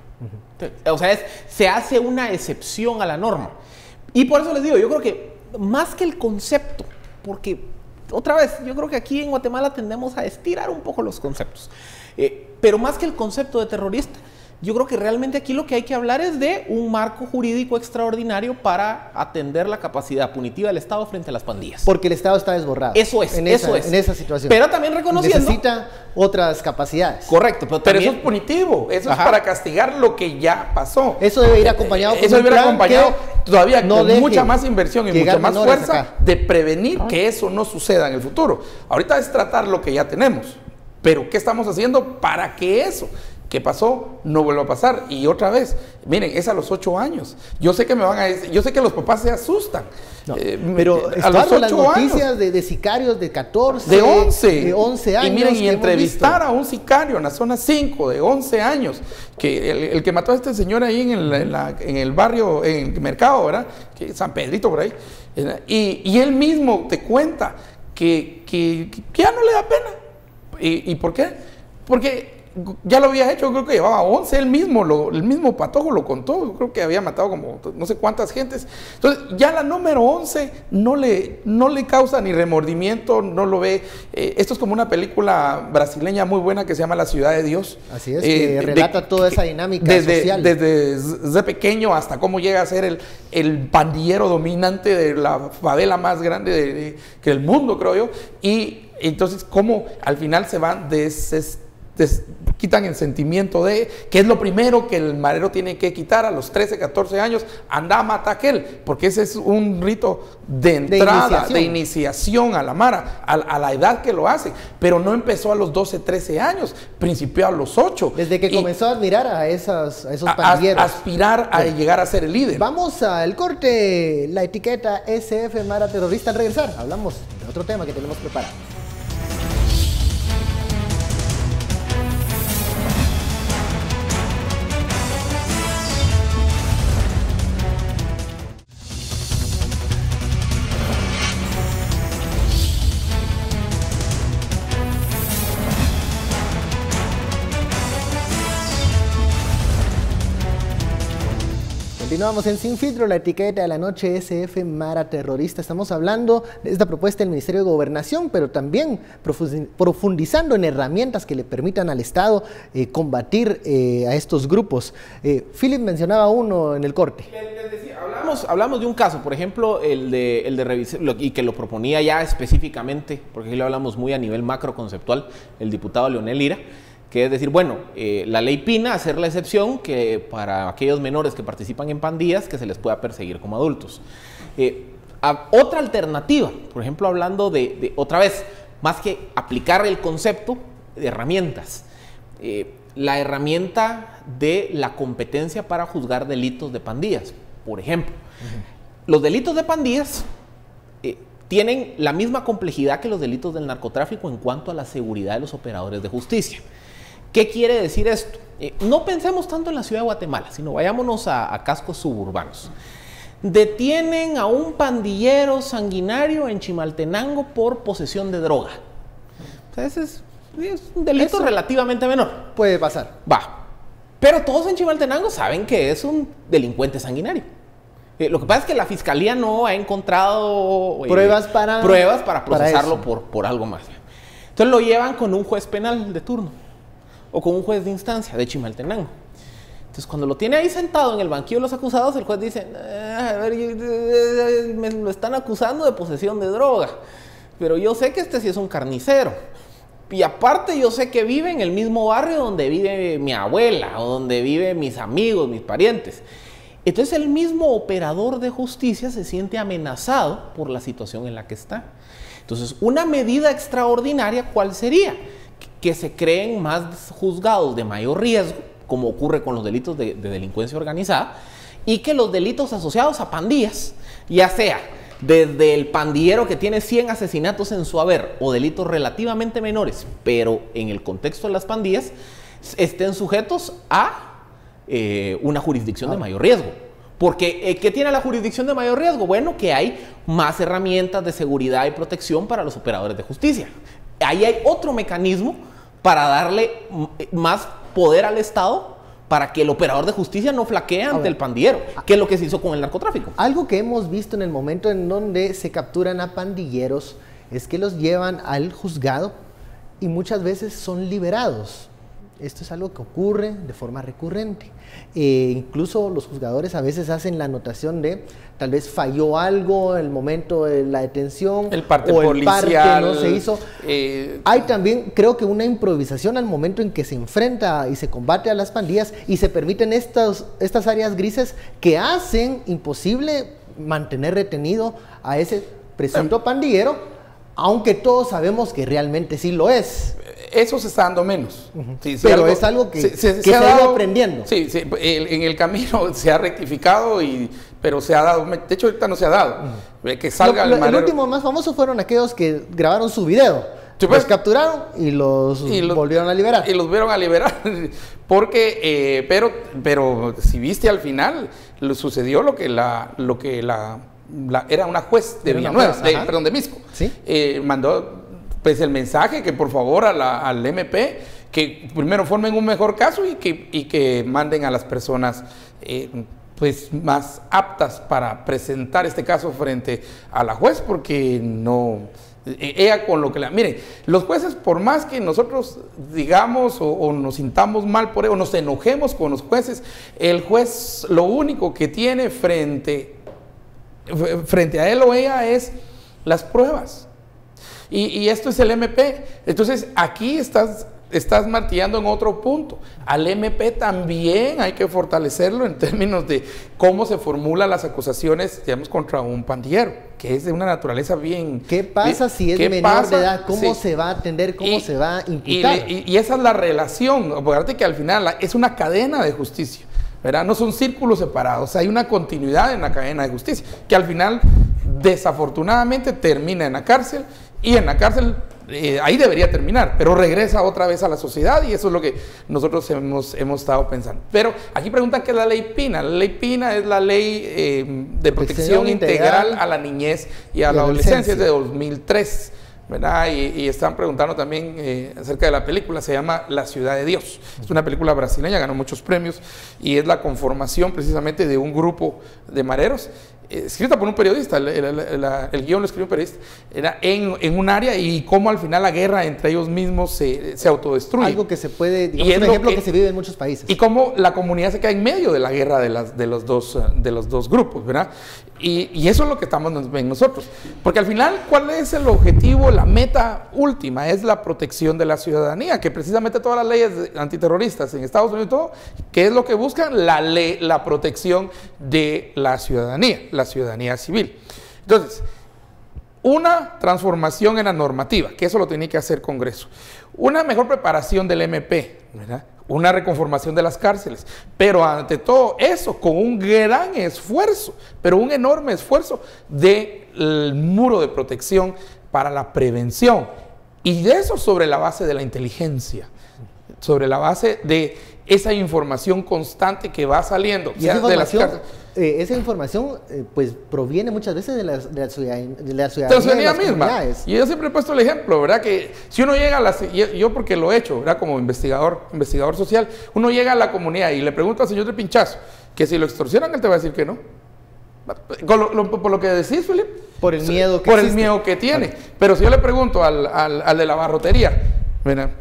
O sea, se hace una excepción a la norma. Y por eso les digo, yo creo que más que el concepto, porque otra vez, yo creo que aquí en Guatemala tendemos a estirar un poco los conceptos, pero más que el concepto de terrorista, yo creo que realmente aquí lo que hay que hablar es de un marco jurídico extraordinario para atender la capacidad punitiva del Estado frente a las pandillas.
Porque el Estado está desbordado.
Eso es.
En esa situación.
Pero también reconociendo...
Necesita otras capacidades.
Correcto.
Pero también, eso es punitivo. Eso es para castigar lo que ya pasó.
Eso debe ir acompañado
con un plan todavía con mucha más inversión y mucha más fuerza de prevenir que eso no suceda en el futuro. Ahorita es tratar lo que ya tenemos. Pero ¿qué estamos haciendo para que eso que pasó no vuelva a pasar? Y otra vez, miren, es a los 8 años. Yo sé que me van a decir, yo sé que los papás se asustan.
No, pero a los 8 las noticias años, de sicarios de 14,
de 11 años.
Y
miren, y entrevistar a un sicario en la zona 5 de 11 años, que el que mató a este señor ahí en el barrio, en el mercado, ¿verdad? Que San Pedrito por ahí. Y él mismo te cuenta que ya no le da pena. ¿Y por qué? Porque ya lo había hecho, creo que llevaba 11, el mismo Patojo lo contó, creo que había matado como no sé cuántas gentes. Entonces ya la número 11 no le causa ni remordimiento, no lo ve. Esto es como una película brasileña muy buena que se llama La Ciudad de Dios.
Así es, que relata toda esa dinámica social.
Desde pequeño hasta cómo llega a ser el pandillero dominante de la favela más grande que el mundo, creo yo. Y entonces cómo al final se van quitan el sentimiento de que es lo primero que el marero tiene que quitar a los 13, 14 años, anda a matar a aquel, porque ese es un rito de entrada, de iniciación a la mara, a la edad que lo hace, pero no empezó a los 12, 13 años, principió a los 8.
Desde que comenzó a admirar a esos pandilleros.
Aspirar a llegar a ser el líder.
Vamos al corte, la etiqueta SF Mara Terrorista. Al regresar, hablamos de otro tema que tenemos preparado. Continuamos en Sin Filtro, la etiqueta de la noche SF Mara Terrorista. Estamos hablando de esta propuesta del Ministerio de Gobernación, pero también profundizando en herramientas que le permitan al Estado combatir a estos grupos. Philip mencionaba uno en el corte.
Les decía, hablamos de un caso, por ejemplo, el de revisar, y que lo proponía ya específicamente, porque aquí lo hablamos muy a nivel macro conceptual, el diputado Leonel Lira, que es decir, bueno, la ley Pina, hacer la excepción que para aquellos menores que participan en pandillas, que se les pueda perseguir como adultos. Otra alternativa, por ejemplo, hablando de otra vez, más que aplicar el concepto de herramientas, la herramienta de la competencia para juzgar delitos de pandillas, por ejemplo. Los delitos de pandillas tienen la misma complejidad que los delitos del narcotráfico en cuanto a la seguridad de los operadores de justicia. ¿Qué quiere decir esto? No pensemos tanto en la ciudad de Guatemala, sino vayámonos a cascos suburbanos. Detienen a un pandillero sanguinario en Chimaltenango por posesión de droga. O sea, ese es un delito relativamente menor.
Puede pasar.
Va. Pero todos en Chimaltenango saben que es un delincuente sanguinario. Lo que pasa es que la fiscalía no ha encontrado
pruebas para
procesarlo por algo más. Entonces lo llevan con un juez penal de turno o con un juez de instancia de Chimaltenango. Entonces cuando lo tiene ahí sentado en el banquillo de los acusados, el juez dice, a ver, me lo están acusando de posesión de droga, pero yo sé que este sí es un carnicero. Y aparte yo sé que vive en el mismo barrio donde vive mi abuela o donde viven mis amigos, mis parientes. Entonces el mismo operador de justicia se siente amenazado por la situación en la que está. Entonces una medida extraordinaria, ¿cuál sería? Que se creen más juzgados de mayor riesgo, como ocurre con los delitos de delincuencia organizada, y que los delitos asociados a pandillas, ya sea desde el pandillero que tiene 100 asesinatos en su haber o delitos relativamente menores, pero en el contexto de las pandillas, estén sujetos a una jurisdicción de mayor riesgo. Porque, ¿qué tiene la jurisdicción de mayor riesgo? Bueno, que hay más herramientas de seguridad y protección para los operadores de justicia. Ahí hay otro mecanismo para darle más poder al Estado para que el operador de justicia no flaquee ante el pandillero, que es lo que se hizo con el narcotráfico.
Algo que hemos visto en el momento en donde se capturan a pandilleros es que los llevan al juzgado y muchas veces son liberados. Esto es algo que ocurre de forma recurrente. Incluso los juzgadores a veces hacen la anotación de tal vez falló algo en el momento de la detención,
el parte
o
policial,
el parte no se hizo. Hay también, creo que una improvisación al momento en que se enfrenta y se combate a las pandillas y se permiten estas áreas grises que hacen imposible mantener retenido a ese presunto pandillero, aunque todos sabemos que realmente sí lo es.
Eso se está dando menos. Sí,
pero es algo que se ha ido aprendiendo.
Sí, en el camino se ha rectificado, pero se ha dado. De hecho, ahorita no se ha dado. Que salga
el último más famoso fueron aquellos que grabaron su video. Sí, pues, los capturaron y los volvieron a liberar.
Y los volvieron a liberar. Porque, pero si viste al final, sucedió lo que era una juez de Villanueva, de Misco. ¿Sí? Mandó pues el mensaje que por favor al MP que primero formen un mejor caso y que manden a las personas pues más aptas para presentar este caso frente a la juez, porque no ella con lo que miren, los jueces, por más que nosotros digamos o nos sintamos mal por ello, o nos enojemos con los jueces, el juez lo único que tiene frente a él o ella es las pruebas. Y esto es el MP. Entonces aquí estás estás martillando en otro punto. Al MP también hay que fortalecerlo en términos de cómo se formulan las acusaciones, digamos, contra un pandillero, que es de una naturaleza bien...
¿Qué pasa si es menor de edad? ¿Cómo se va a atender? ¿Cómo se va a imputar?
Y esa es la relación. Acuérdate que al final es una cadena de justicia, ¿verdad? No son círculos separados, hay una continuidad en la cadena de justicia, que al final, desafortunadamente, termina en la cárcel, y en la cárcel... ahí debería terminar, pero regresa otra vez a la sociedad, y eso es lo que nosotros hemos estado pensando. Pero aquí preguntan qué es la ley PINA. La ley PINA es la ley de protección integral a la niñez y a la adolescencia, es de 2003, ¿verdad? Y están preguntando también acerca de la película, se llama La Ciudad de Dios. Es una película brasileña, ganó muchos premios, y es la conformación precisamente de un grupo de mareros, escrita por un periodista, el guión lo escribió un periodista, era en un área, y cómo al final la guerra entre ellos mismos se autodestruye.
Algo que se puede, digamos, un ejemplo que se vive en muchos países.
Y cómo la comunidad se queda en medio de la guerra de los dos grupos, ¿verdad? Y eso es lo que estamos en nosotros. Porque al final, ¿cuál es el objetivo, la meta última? Es la protección de la ciudadanía, que precisamente todas las leyes antiterroristas en Estados Unidos y todo, ¿qué es lo que buscan? La protección de la ciudadanía civil. Entonces, una transformación en la normativa, que eso lo tiene que hacer Congreso. Una mejor preparación del MP, ¿verdad? Una reconformación de las cárceles, pero ante todo eso, con un gran esfuerzo, pero un enorme esfuerzo del muro de protección para la prevención. Y de eso sobre la base de la inteligencia, sobre la base de esa información constante que va saliendo.
Y esa información pues proviene muchas veces de la ciudadanía
misma. Y yo siempre he puesto el ejemplo, ¿verdad? Que si uno llega a la... Yo porque lo he hecho, ¿verdad? Como investigador social, uno llega a la comunidad y le pregunta al señor del pinchazo que si lo extorsionan, él te va a decir que no. Por lo que decís, Felipe.
Por el miedo
que el miedo que tiene. Vale. Pero si yo le pregunto al de la barrotería, ¿verdad?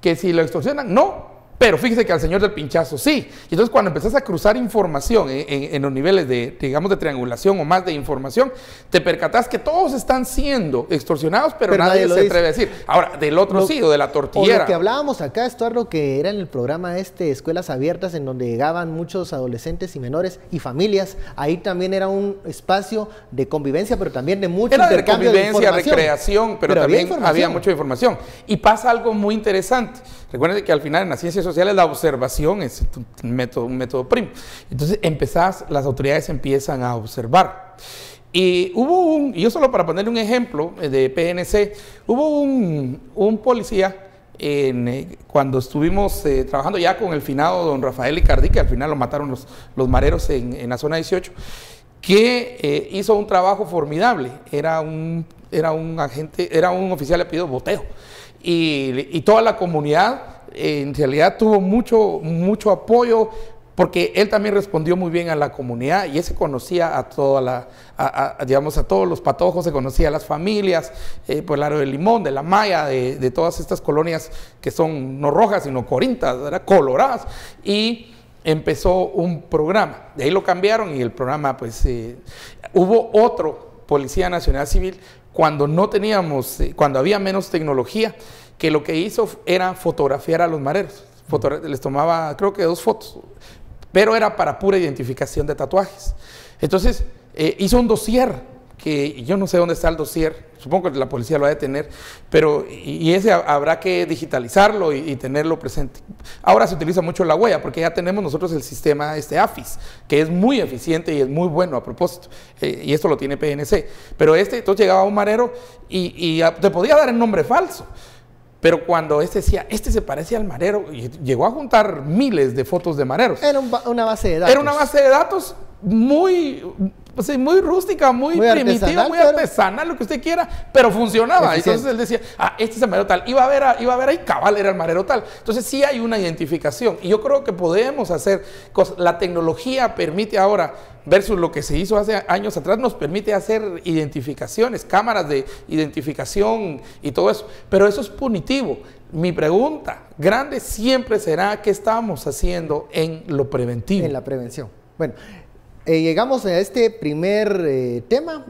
Que si lo extorsionan, no. Pero fíjese que al señor del pinchazo sí. Y entonces cuando empezás a cruzar información en los niveles de, digamos, de triangulación o más de información, te percatás que todos están siendo extorsionados, pero nadie se atreve a decir. Ahora, del otro sí, o de la tortillera.
O lo que hablábamos acá, Estuardo, que era en el programa Escuelas Abiertas, en donde llegaban muchos adolescentes y menores y familias. Ahí también era un espacio de convivencia, pero también de mucho intercambio de información.
Recreación, pero también había mucha información. Y pasa algo muy interesante. Recuerden que al final en las ciencias sociales la observación es un método primo. Entonces las autoridades empiezan a observar. Y yo solo para ponerle un ejemplo de PNC, hubo un policía cuando estuvimos trabajando ya con el finado don Rafael Icardí, que al final lo mataron los mareros en la zona 18, que hizo un trabajo formidable. Era un oficial de apellido Boteo. Y toda la comunidad en realidad tuvo mucho apoyo, porque él también respondió muy bien a la comunidad, y él se conocía a todos los patojos, se conocía a las familias, por el Aro del Limón, de la Maya, de todas estas colonias que son no rojas sino corintas, ¿verdad? Coloradas, y empezó un programa. De ahí lo cambiaron y el programa, pues, hubo otro Policía Nacional Civil cuando cuando había menos tecnología, que lo que hizo era fotografiar a los mareros. Les tomaba, creo que 2 fotos, pero era para pura identificación de tatuajes. Entonces, hizo un dossier, que yo no sé dónde está el dossier, supongo que la policía lo ha de tener, pero ese habrá que digitalizarlo y tenerlo presente. Ahora se utiliza mucho la huella, porque ya tenemos nosotros el sistema AFIS, que es muy eficiente y es muy bueno a propósito, y esto lo tiene PNC. Pero entonces llegaba un marero y te podía dar el nombre falso. Pero cuando decía, se parece al marero, y llegó a juntar miles de fotos de mareros.
Era una base de datos.
Era una base de datos muy rústica, muy primitiva, muy artesanal, lo que usted quiera, pero funcionaba. Entonces él decía, este es el marero tal. Iba a ver ahí, cabal, era el marero tal. Entonces sí hay una identificación. Y yo creo que podemos hacer cosas. La tecnología permite ahora, versus lo que se hizo hace años atrás, nos permite hacer identificaciones, cámaras de identificación y todo eso. Pero eso es punitivo. Mi pregunta grande siempre será, ¿qué estamos haciendo en lo preventivo?
En la prevención. Bueno, Llegamos a este primer tema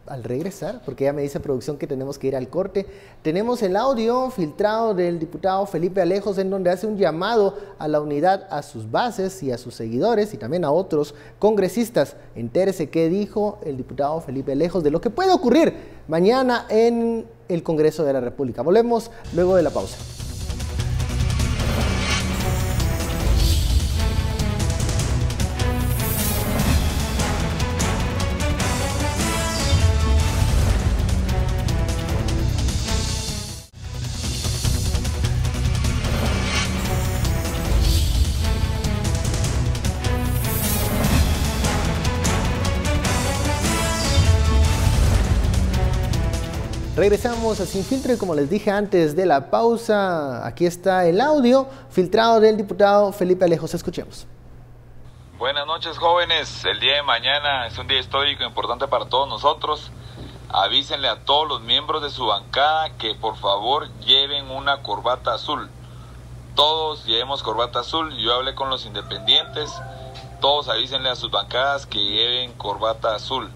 al regresar, porque ya me dice producción que tenemos que ir al corte. Tenemos el audio filtrado del diputado Felipe Alejos, en donde hace un llamado a la unidad a sus bases y a sus seguidores y también a otros congresistas. Entérese qué dijo el diputado Felipe Alejos de lo que puede ocurrir mañana en el Congreso de la República. Volvemos luego de la pausa. Regresamos a Sin Filtro y como les dije antes de la pausa, aquí está el audio filtrado del diputado Felipe Alejos. Escuchemos.
Buenas noches, jóvenes. El día de mañana es un día histórico importante para todos nosotros. Avísenle a todos los miembros de su bancada que por favor lleven una corbata azul. Todos llevemos corbata azul. Yo hablé con los independientes. Todos avísenle a sus bancadas que lleven corbata azul.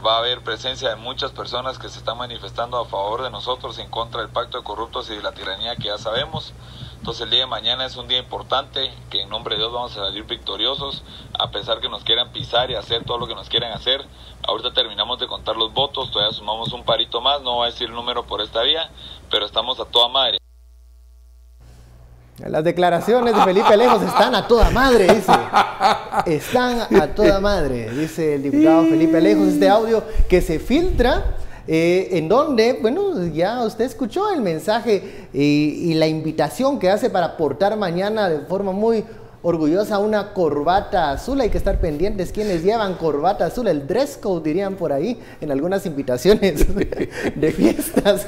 Va a haber presencia de muchas personas que se están manifestando a favor de nosotros, en contra del pacto de corruptos y de la tiranía que ya sabemos. Entonces el día de mañana es un día importante, que en nombre de Dios vamos a salir victoriosos, a pesar que nos quieran pisar y hacer todo lo que nos quieran hacer. Ahorita terminamos de contar los votos, todavía sumamos un parito más, no voy a decir el número por esta vía, pero estamos a toda madre.
Las declaraciones de Felipe Alejos están a toda madre, dice. Están a toda madre, dice el diputado Felipe Alejos. Este audio que se filtra, en donde, bueno, ya usted escuchó el mensaje y la invitación que hace para portar mañana de forma muy orgullosa una corbata azul. Hay que estar pendientes quienes llevan corbata azul, el dress code dirían por ahí en algunas invitaciones de fiestas.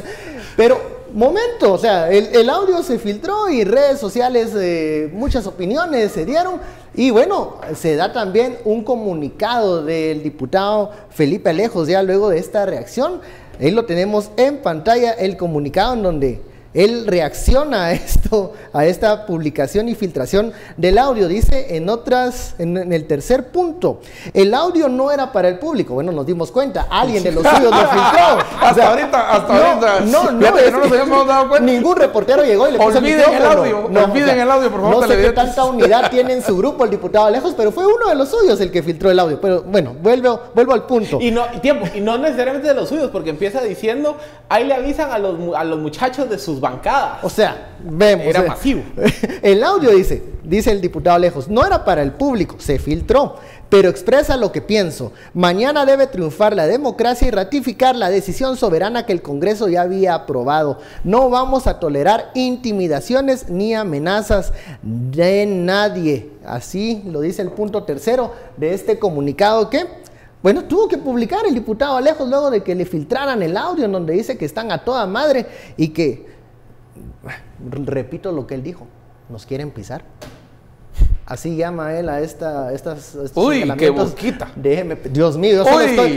Pero momento, o sea, el audio se filtró y redes sociales, muchas opiniones se dieron y bueno, se da también un comunicado del diputado Felipe Alejos ya luego de esta reacción. Ahí lo tenemos en pantalla, el comunicado en donde él reacciona a esto, a esta publicación y filtración del audio. Dice en el tercer punto, el audio no era para el público. Bueno, nos dimos cuenta, alguien de los suyos lo filtró.
Hasta ahorita.
No
nos habíamos dado cuenta.
Ningún reportero llegó y le puso el micrófono.
Olviden el audio, por favor.
No sé qué tanta unidad tiene en su grupo el diputado Alejos, pero fue uno de los suyos el que filtró el audio. Pero bueno, vuelvo al punto.
Y no necesariamente de los suyos, porque empieza diciendo, ahí le avisan a los muchachos de sus bancadas.
O sea, vemos.
Era masivo.
El audio dice el diputado Alejos, no era para el público, se filtró, pero expresa lo que pienso. Mañana debe triunfar la democracia y ratificar la decisión soberana que el Congreso ya había aprobado. No vamos a tolerar intimidaciones ni amenazas de nadie. Así lo dice el punto tercero de este comunicado que, bueno, tuvo que publicar el diputado Alejos luego de que le filtraran el audio en donde dice que están a toda madre y que, repito lo que él dijo, nos quieren pisar. Así llama él a estos
uy, qué boquita.
Déjeme, Dios mío,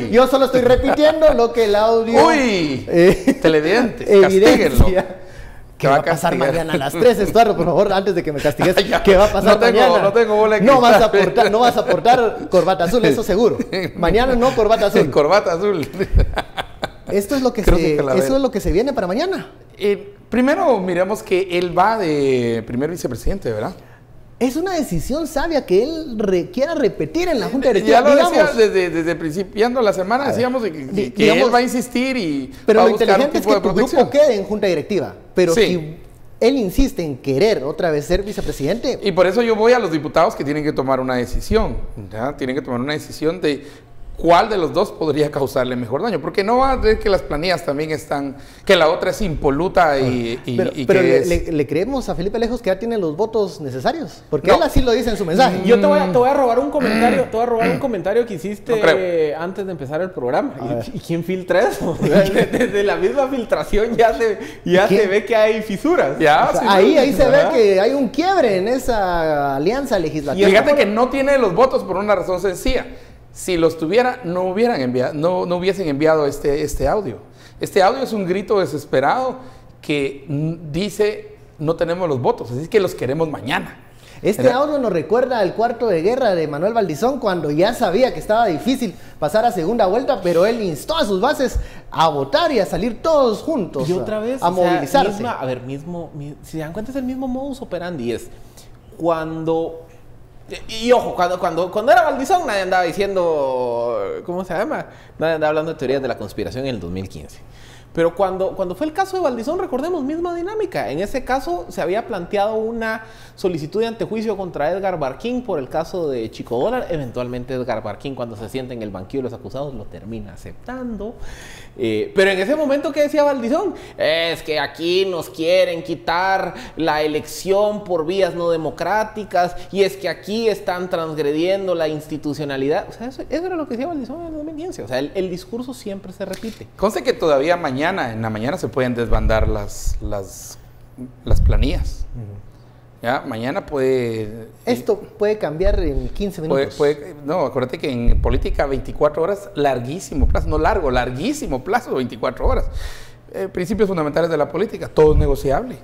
yo solo estoy repitiendo lo que el audio.
Uy, televidentes,
evidencia. ¿Qué va a pasar mañana a las 3, Estuardo? Por favor, antes de que me castigues, ¿qué va a pasar mañana?
No tengo bola de
no vas a portar corbata azul, eso seguro. Mañana no corbata azul.
Corbata azul.
Esto es lo que se viene para mañana.
Primero miremos que él va de primer vicepresidente, ¿verdad?
Es una decisión sabia que él quiera repetir en la Junta Directiva.
Ya lo decía desde principiando la semana, decíamos que él va a insistir y
pero
va a
lo
buscar
inteligente es que tu grupo quede en Junta Directiva. Pero sí, si él insiste en querer otra vez ser vicepresidente.
Y por eso yo voy a los diputados que tienen que tomar una decisión. ¿Ya? Tienen que tomar una decisión de cuál de los dos podría causarle mejor daño. Porque no va a ver que las planillas también están, que la otra es impoluta
pero le creemos a Felipe Alejos que ya tiene los votos necesarios. Porque él así lo dice en su mensaje.
Yo te voy a robar un comentario, que hiciste antes de empezar el programa. ¿Y quién filtra eso? Desde la misma filtración ya se ve que hay fisuras.
Ya, o sea, ahí se ve que hay un quiebre en esa alianza legislativa.
Y fíjate que no tiene los votos por una razón sencilla. Si los tuviera, no hubiesen enviado este audio. Este audio es un grito desesperado que dice, no tenemos los votos, así que los queremos mañana.
Este audio nos recuerda al cuarto de guerra de Manuel Valdizón, cuando ya sabía que estaba difícil pasar a segunda vuelta, pero él instó a sus bases a votar y a salir todos juntos.
Y otra vez,
a movilizarse.
Si se dan cuenta, es el mismo modus operandi. Es cuando... Y ojo, cuando era Valdizón, nadie andaba diciendo... ¿Cómo se llama? Nadie andaba hablando de teorías de la conspiración en el 2015. Pero cuando fue el caso de Valdizón, recordemos, misma dinámica. En ese caso se había planteado una solicitud de antejuicio contra Edgar Barquín por el caso de Chico Dólar. Eventualmente Edgar Barquín, cuando se sienta en el banquillo de los acusados, lo termina aceptando. Pero en ese momento, ¿qué decía Valdizón? Es que aquí nos quieren quitar la elección por vías no democráticas, y es que aquí están transgrediendo la institucionalidad. O sea, eso era lo que decía Valdizón en el 2015. O sea, el discurso siempre se repite.
Conste que todavía en la mañana se pueden desbandar las planillas. Ya, mañana puede...
Esto puede cambiar en 15 minutos.
No, acuérdate que en política 24 horas, larguísimo plazo, no largo, larguísimo plazo, 24 horas. Principios fundamentales de la política, todo es negociable.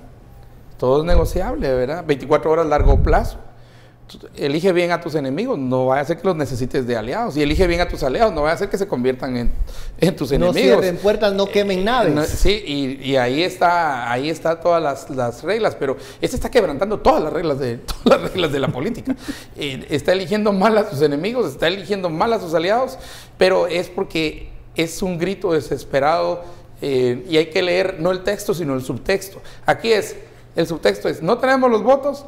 Todo es negociable, ¿verdad? 24 horas, largo plazo. Elige bien a tus enemigos, no vaya a ser que los necesites de aliados. Y elige bien a tus aliados, no vaya a ser que se conviertan en tus enemigos.
No cierren puertas, no quemen naves.
Sí, y ahí está todas las reglas, pero este está quebrantando todas las reglas de la política. Está eligiendo mal a sus enemigos, está eligiendo mal a sus aliados, pero es porque es un grito desesperado, y hay que leer no el texto, sino el subtexto. Aquí el subtexto es: no tenemos los votos,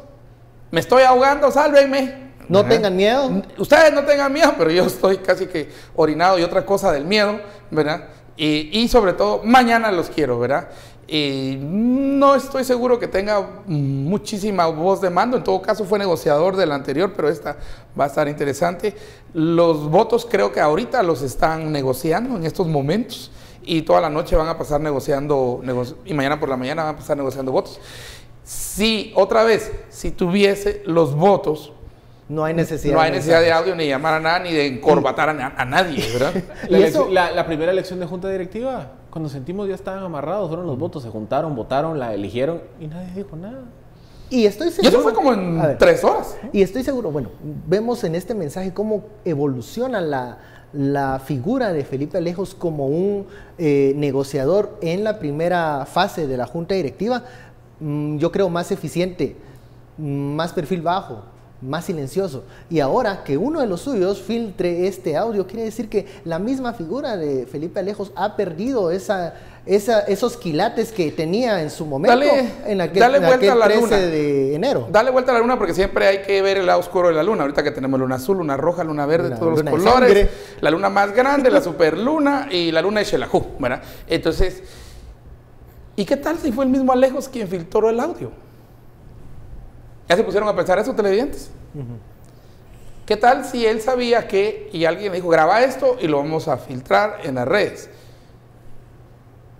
me estoy ahogando, sálvenme.
No tengan miedo.
Ustedes no tengan miedo, pero yo estoy casi que orinado y otra cosa del miedo, ¿verdad? Y sobre todo, mañana los quiero, ¿verdad? No estoy seguro que tenga muchísima voz de mando. En todo caso, fue negociador del anterior, pero esta va a estar interesante. Los votos creo que ahorita los están negociando en estos momentos, y toda la noche van a pasar negociando, y mañana por la mañana van a pasar negociando votos. Si, otra vez, si tuviese los votos,
no hay necesidad
de audio, ni llamar a nada, ni de encorbatar a nadie, ¿verdad?
La primera elección de junta directiva, cuando sentimos ya estaban amarrados, fueron los votos, se juntaron, votaron, la eligieron y nadie dijo nada.
Y estoy seguro...
Y eso fue como en 3 horas.
Y estoy seguro, bueno, vemos en este mensaje cómo evoluciona la figura de Felipe Alejos como un negociador en la primera fase de la junta directiva. Yo creo más eficiente, más perfil bajo, más silencioso. Y ahora que uno de los suyos filtre este audio, quiere decir que la misma figura de Felipe Alejos ha perdido esos quilates que tenía en su momento, en aquel 13 de enero.
Dale vuelta a la luna, porque siempre hay que ver el lado oscuro de la luna. Ahorita que tenemos luna azul, luna roja, luna verde, todos los colores. La luna más grande, la superluna, y la luna de Xelajú, ¿verdad? Entonces... ¿y qué tal si fue el mismo Alejos quien filtró el audio? ¿Ya se pusieron a pensar eso, televidentes? ¿Qué tal si él sabía y alguien le dijo: graba esto y lo vamos a filtrar en las redes?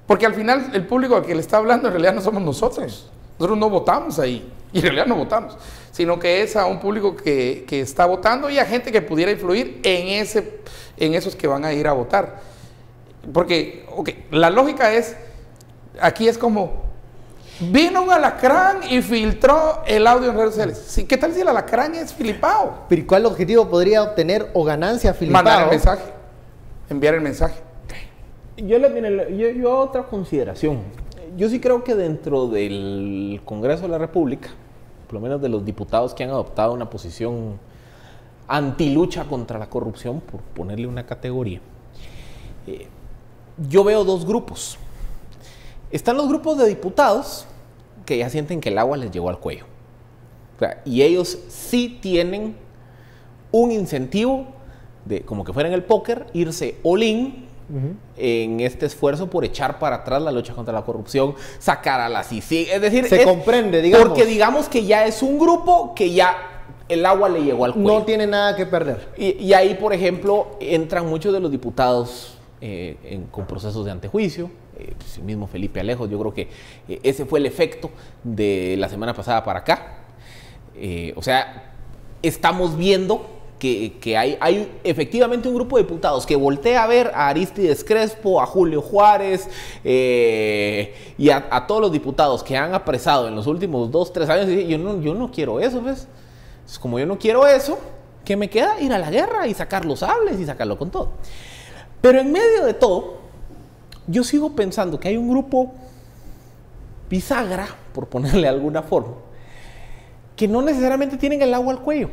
Porque al final el público al que le está hablando en realidad no somos nosotros. Nosotros no votamos ahí, y en realidad no votamos, sino que es a un público que está votando, y a gente que pudiera influir en esos que van a ir a votar. Porque, la lógica es... aquí es como, vino un alacrán y filtró el audio en redes sociales. Sí, ¿qué tal si el alacrán es filipao?
¿Pero cuál objetivo podría obtener o ganancia filipao?
Mandar el mensaje, enviar el mensaje.
Yo otra consideración. Yo sí creo que dentro del Congreso de la República, por lo menos de los diputados que han adoptado una posición antilucha contra la corrupción, por ponerle una categoría, yo veo 2 grupos. Están los grupos de diputados que ya sienten que el agua les llegó al cuello. O sea, y ellos sí tienen un incentivo de, como que fuera en el póker, irse all-in en este esfuerzo por echar para atrás la lucha contra la corrupción, sacar a la CICIG. Es decir,
se comprende, digamos.
Porque digamos que ya es un grupo que ya el agua le llegó al cuello.
No tiene nada que perder.
Y ahí, por ejemplo, entran muchos de los diputados con procesos de antejuicio. Pues el mismo Felipe Alejos, yo creo que ese fue el efecto de la semana pasada para acá. O sea, estamos viendo que hay efectivamente un grupo de diputados que voltea a ver a Arístides Crespo, a Julio Juárez y a todos los diputados que han apresado en los últimos 2-3 años, y yo no quiero eso, ¿ves? Entonces, como yo no quiero eso, ¿qué me queda? Ir a la guerra y sacar los sables y sacarlo con todo. Pero en medio de todo, yo sigo pensando que hay un grupo bisagra, por ponerle alguna forma, que no necesariamente tienen el agua al cuello.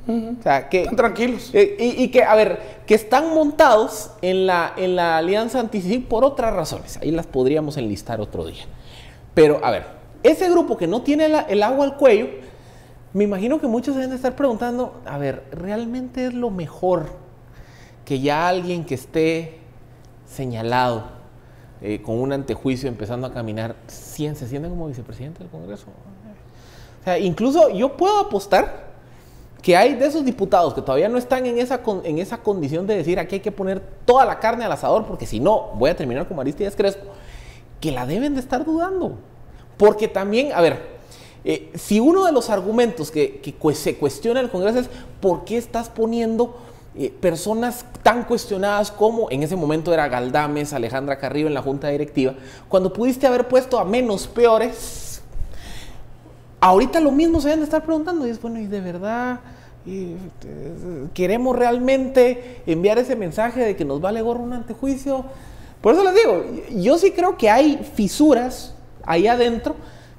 O sea, que,
están tranquilos.
Y que, a ver, que están montados en la alianza anti-sí por otras razones. Ahí las podríamos enlistar otro día. Pero, a ver, ese grupo que no tiene el agua al cuello, me imagino que muchos deben de estar preguntando, a ver, ¿realmente es lo mejor que ya alguien que esté señalado con un antejuicio empezando a caminar, se sienta como vicepresidente del Congreso? O sea, incluso yo puedo apostar que hay de esos diputados que todavía no están en esa condición de decir aquí hay que poner toda la carne al asador porque si no voy a terminar como Aristides Crespo, que la deben de estar dudando. Porque también, a ver, si uno de los argumentos que se cuestiona el Congreso es ¿por qué estás poniendo personas tan cuestionadas como en ese momento era Galdames, Alejandra Carrillo en la junta directiva, cuando pudiste haber puesto a menos peores? Ahorita lo mismo se deben de estar preguntando y es bueno, y de verdad queremos realmente enviar ese mensaje de que nos vale gorro un antejuicio. Por eso les digo, yo sí creo que hay fisuras ahí adentro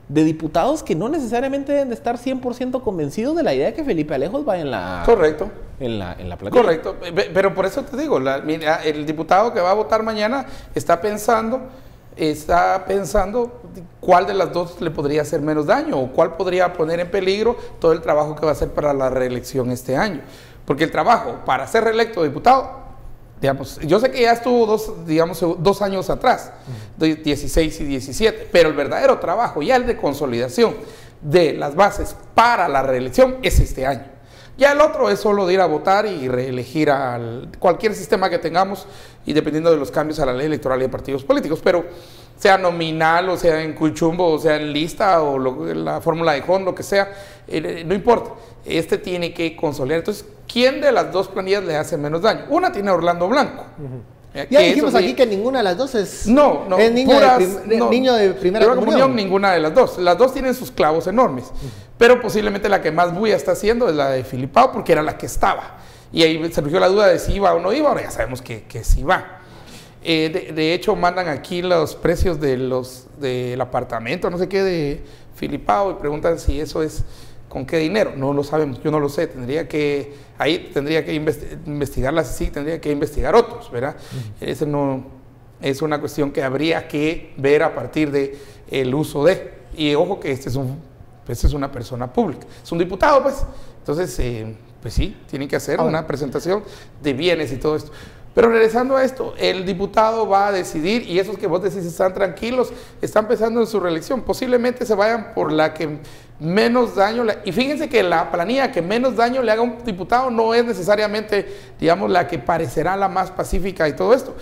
de diputados que no necesariamente deben de estar 100% convencidos de la idea de que Felipe Alejos vaya en la...
Correcto.
En la plantilla.
Correcto, pero por eso te digo, el diputado que va a votar mañana está pensando cuál de las dos le podría hacer menos daño o cuál podría poner en peligro todo el trabajo que va a hacer para la reelección este año. Porque el trabajo para ser reelecto diputado, digamos, yo sé que ya estuvo dos años atrás, 16 y 17, pero el verdadero trabajo, ya el de consolidación de las bases para la reelección es este año. Ya el otro es solo de ir a votar y reelegir a cualquier sistema que tengamos y dependiendo de los cambios a la ley electoral y de partidos políticos, pero sea nominal o sea en cuchumbo o sea en lista o la fórmula de Hond, lo que sea, no importa, tiene que consolidar. Entonces, ¿quién de las dos planillas le hace menos daño? Una tiene a Orlando Blanco.
Ya dijimos aquí que ninguna de las dos es niño de primera comunión.
Ninguna de las dos. Las dos tienen sus clavos enormes. Pero posiblemente la que más bulla está haciendo es la de Filipao, porque era la que estaba. Y ahí surgió la duda de si iba o no iba. Ahora ya sabemos que sí va. De hecho, mandan aquí los precios del apartamento, no sé qué, de Filipao, y preguntan si eso es con qué dinero. No lo sabemos, yo no lo sé. Tendría que investigarlas, sí, tendría que investigar otros, ¿verdad? Ese no es una cuestión que habría que ver a partir de el uso de. Y ojo que este es una persona pública, es un diputado, pues. Entonces, pues sí, tienen que hacer una presentación de bienes y todo esto. Pero regresando a esto, el diputado va a decidir, y esos que vos decís están tranquilos, están pensando en su reelección. Posiblemente se vayan por la que menos daño, y fíjense que la planilla que menos daño le haga a un diputado no es necesariamente, digamos, la que parecerá la más pacífica y todo esto.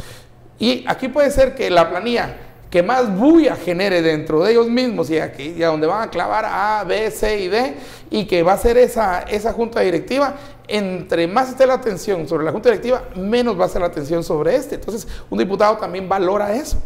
Y aquí puede ser que la planilla que más bulla genere dentro de ellos mismos y a donde van a clavar A, B, C y D, y que va a ser esa junta directiva, entre más esté la atención sobre la junta directiva, menos va a ser la atención sobre Entonces, un diputado también valora eso,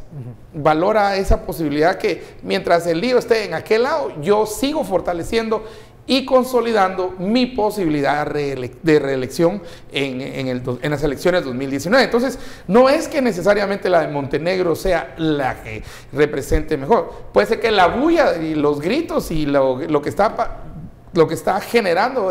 valora esa posibilidad que mientras el lío esté en aquel lado, yo sigo fortaleciendo y consolidando mi posibilidad de reelección en las elecciones 2019. Entonces, no es que necesariamente la de Montenegro sea la que represente mejor. Puede ser que la bulla y los gritos y lo que está generando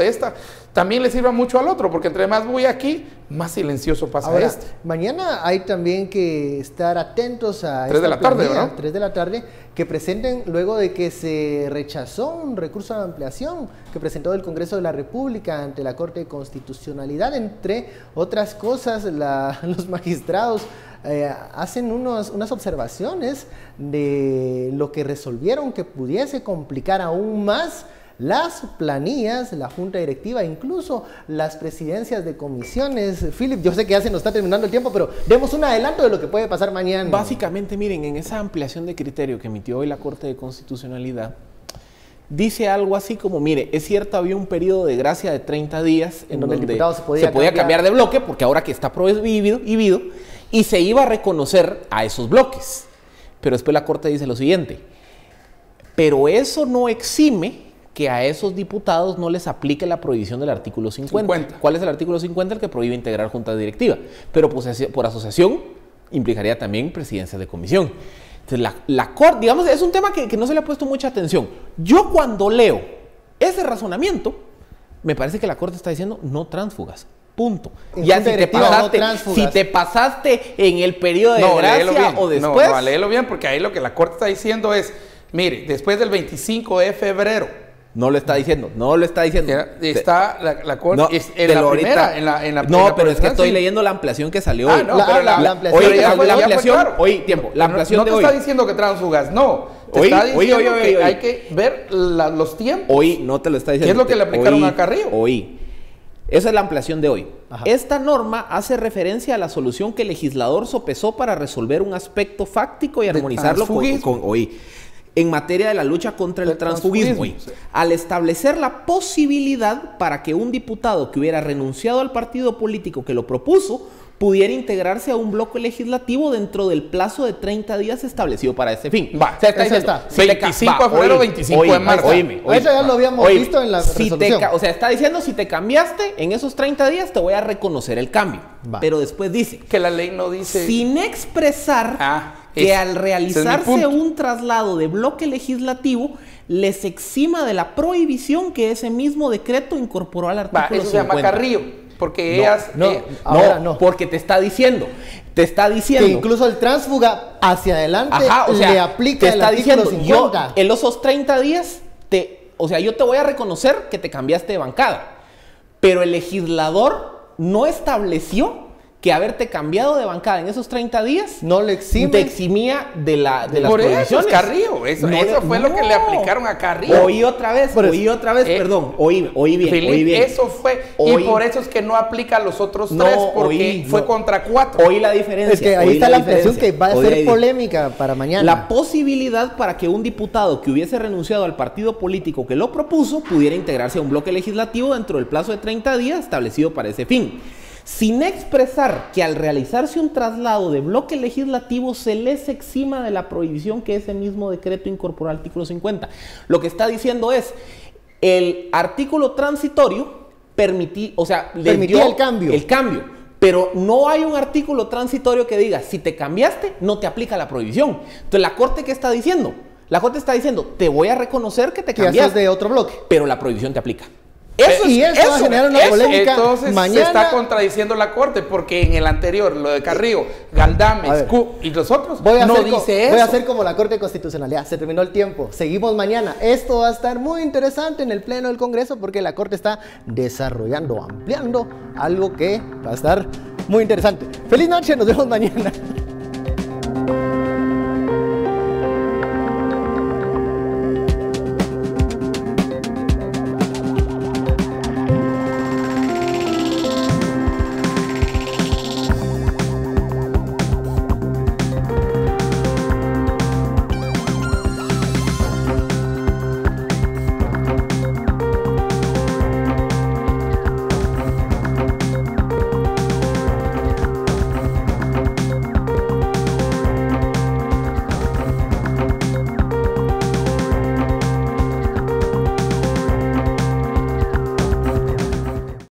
también le sirva mucho al otro, porque entre más bulla aquí, más silencioso pasa.
Ahora, mañana hay también que estar atentos a
3 de la tarde, ¿no?
3 de la tarde, que presenten, luego de que se rechazó un recurso de ampliación que presentó el Congreso de la República ante la Corte de Constitucionalidad, entre otras cosas, los magistrados hacen unas observaciones de lo que resolvieron que pudiese complicar aún más las planillas, la junta directiva, incluso las presidencias de comisiones. Philip, yo sé que ya se nos está terminando el tiempo, pero demos un adelanto de lo que puede pasar mañana.
Básicamente, miren, en esa ampliación de criterio que emitió hoy la Corte de Constitucionalidad, dice algo así como, mire, es cierto, había un periodo de gracia de 30 días en donde el diputado se podía cambiar de bloque, porque ahora que está prohibido, y se iba a reconocer a esos bloques. Pero después la Corte dice lo siguiente, pero eso no exime que a esos diputados no les aplique la prohibición del artículo 50. ¿Cuál es el artículo 50? El que prohíbe integrar junta directiva. Pero por asociación implicaría también presidencia de comisión. Entonces, la Corte, digamos, es un tema que no se le ha puesto mucha atención. Yo cuando leo ese razonamiento, me parece que la Corte está diciendo no tránsfugas. Punto. Ya si te pasaste en el periodo de gracia o después.
No, léelo bien, porque ahí lo que la Corte está diciendo es, mire, después del 25 de febrero.
No lo está diciendo, no lo está diciendo.
Está la Corte,
no,
en la primera, en la
no, pero es que estoy leyendo la ampliación que salió hoy.
No, pero la ampliación,
hoy, tiempo, la ampliación de hoy.
No te está diciendo que tránsfugas, no. Te está diciendo que hay que ver los tiempos.
Hoy no te lo está diciendo.
¿Qué es lo que le aplicaron a Carrillo?
Hoy. Esa es la ampliación de hoy. Ajá. Esta norma hace referencia a la solución que el legislador sopesó para resolver un aspecto fáctico y armonizarlo con hoy. En materia de la lucha contra el transfugismo, sí. Al establecer la posibilidad para que un diputado que hubiera renunciado al partido político que lo propuso pudiera integrarse a un bloque legislativo dentro del plazo de 30 días establecido para ese fin.
Va, o sea, está 25 de febrero, 25 de marzo.
Eso ya lo habíamos visto en la resolución.
O sea, está diciendo, si te cambiaste en esos 30 días, te voy a reconocer el cambio. Pero después dice...
Que la ley no dice...
Sin expresar que al realizarse un traslado de bloque legislativo, les exima de la prohibición que ese mismo decreto incorporó al artículo 50.
Eso se llama Carrillo. Porque ellas...
No, porque te está diciendo
que incluso el tránsfuga hacia adelante le aplica el artículo 50.
Yo, en esos 30 días, yo te voy a reconocer que te cambiaste de bancada. Pero el legislador no estableció que haberte cambiado de bancada en esos 30 días
no le exime.
Te eximía de las
prohibiciones. Eso es Carrillo. Eso fue lo que le aplicaron a Carrillo.
Oí otra vez, perdón. Oí bien.
Eso fue. Y por eso es que no aplica a los otros tres, porque fue contra 4.
Oí la diferencia.
Es que ahí está la ampliación que va a ser polémica para mañana.
La posibilidad para que un diputado que hubiese renunciado al partido político que lo propuso pudiera integrarse a un bloque legislativo dentro del plazo de 30 días establecido para ese fin. Sin expresar que al realizarse un traslado de bloque legislativo se les exima de la prohibición que ese mismo decreto incorporó al artículo 50. Lo que está diciendo es, el artículo transitorio permitía
el cambio.
Pero no hay un artículo transitorio que diga, si te cambiaste, no te aplica la prohibición. Entonces, ¿la Corte qué está diciendo? La Corte está diciendo, te voy a reconocer que te cambiaste
de otro bloque,
pero la prohibición te aplica.
Eso va a generar una polémica.
Entonces
mañana
se está contradiciendo la Corte, porque en el anterior, lo de Carrillo, Galdames, y los otros,
voy a hacer como la Corte de Constitucionalidad. Se terminó el tiempo. Seguimos mañana. Esto va a estar muy interesante en el Pleno del Congreso, porque la Corte está desarrollando, ampliando algo que va a estar muy interesante. Feliz noche, nos vemos mañana.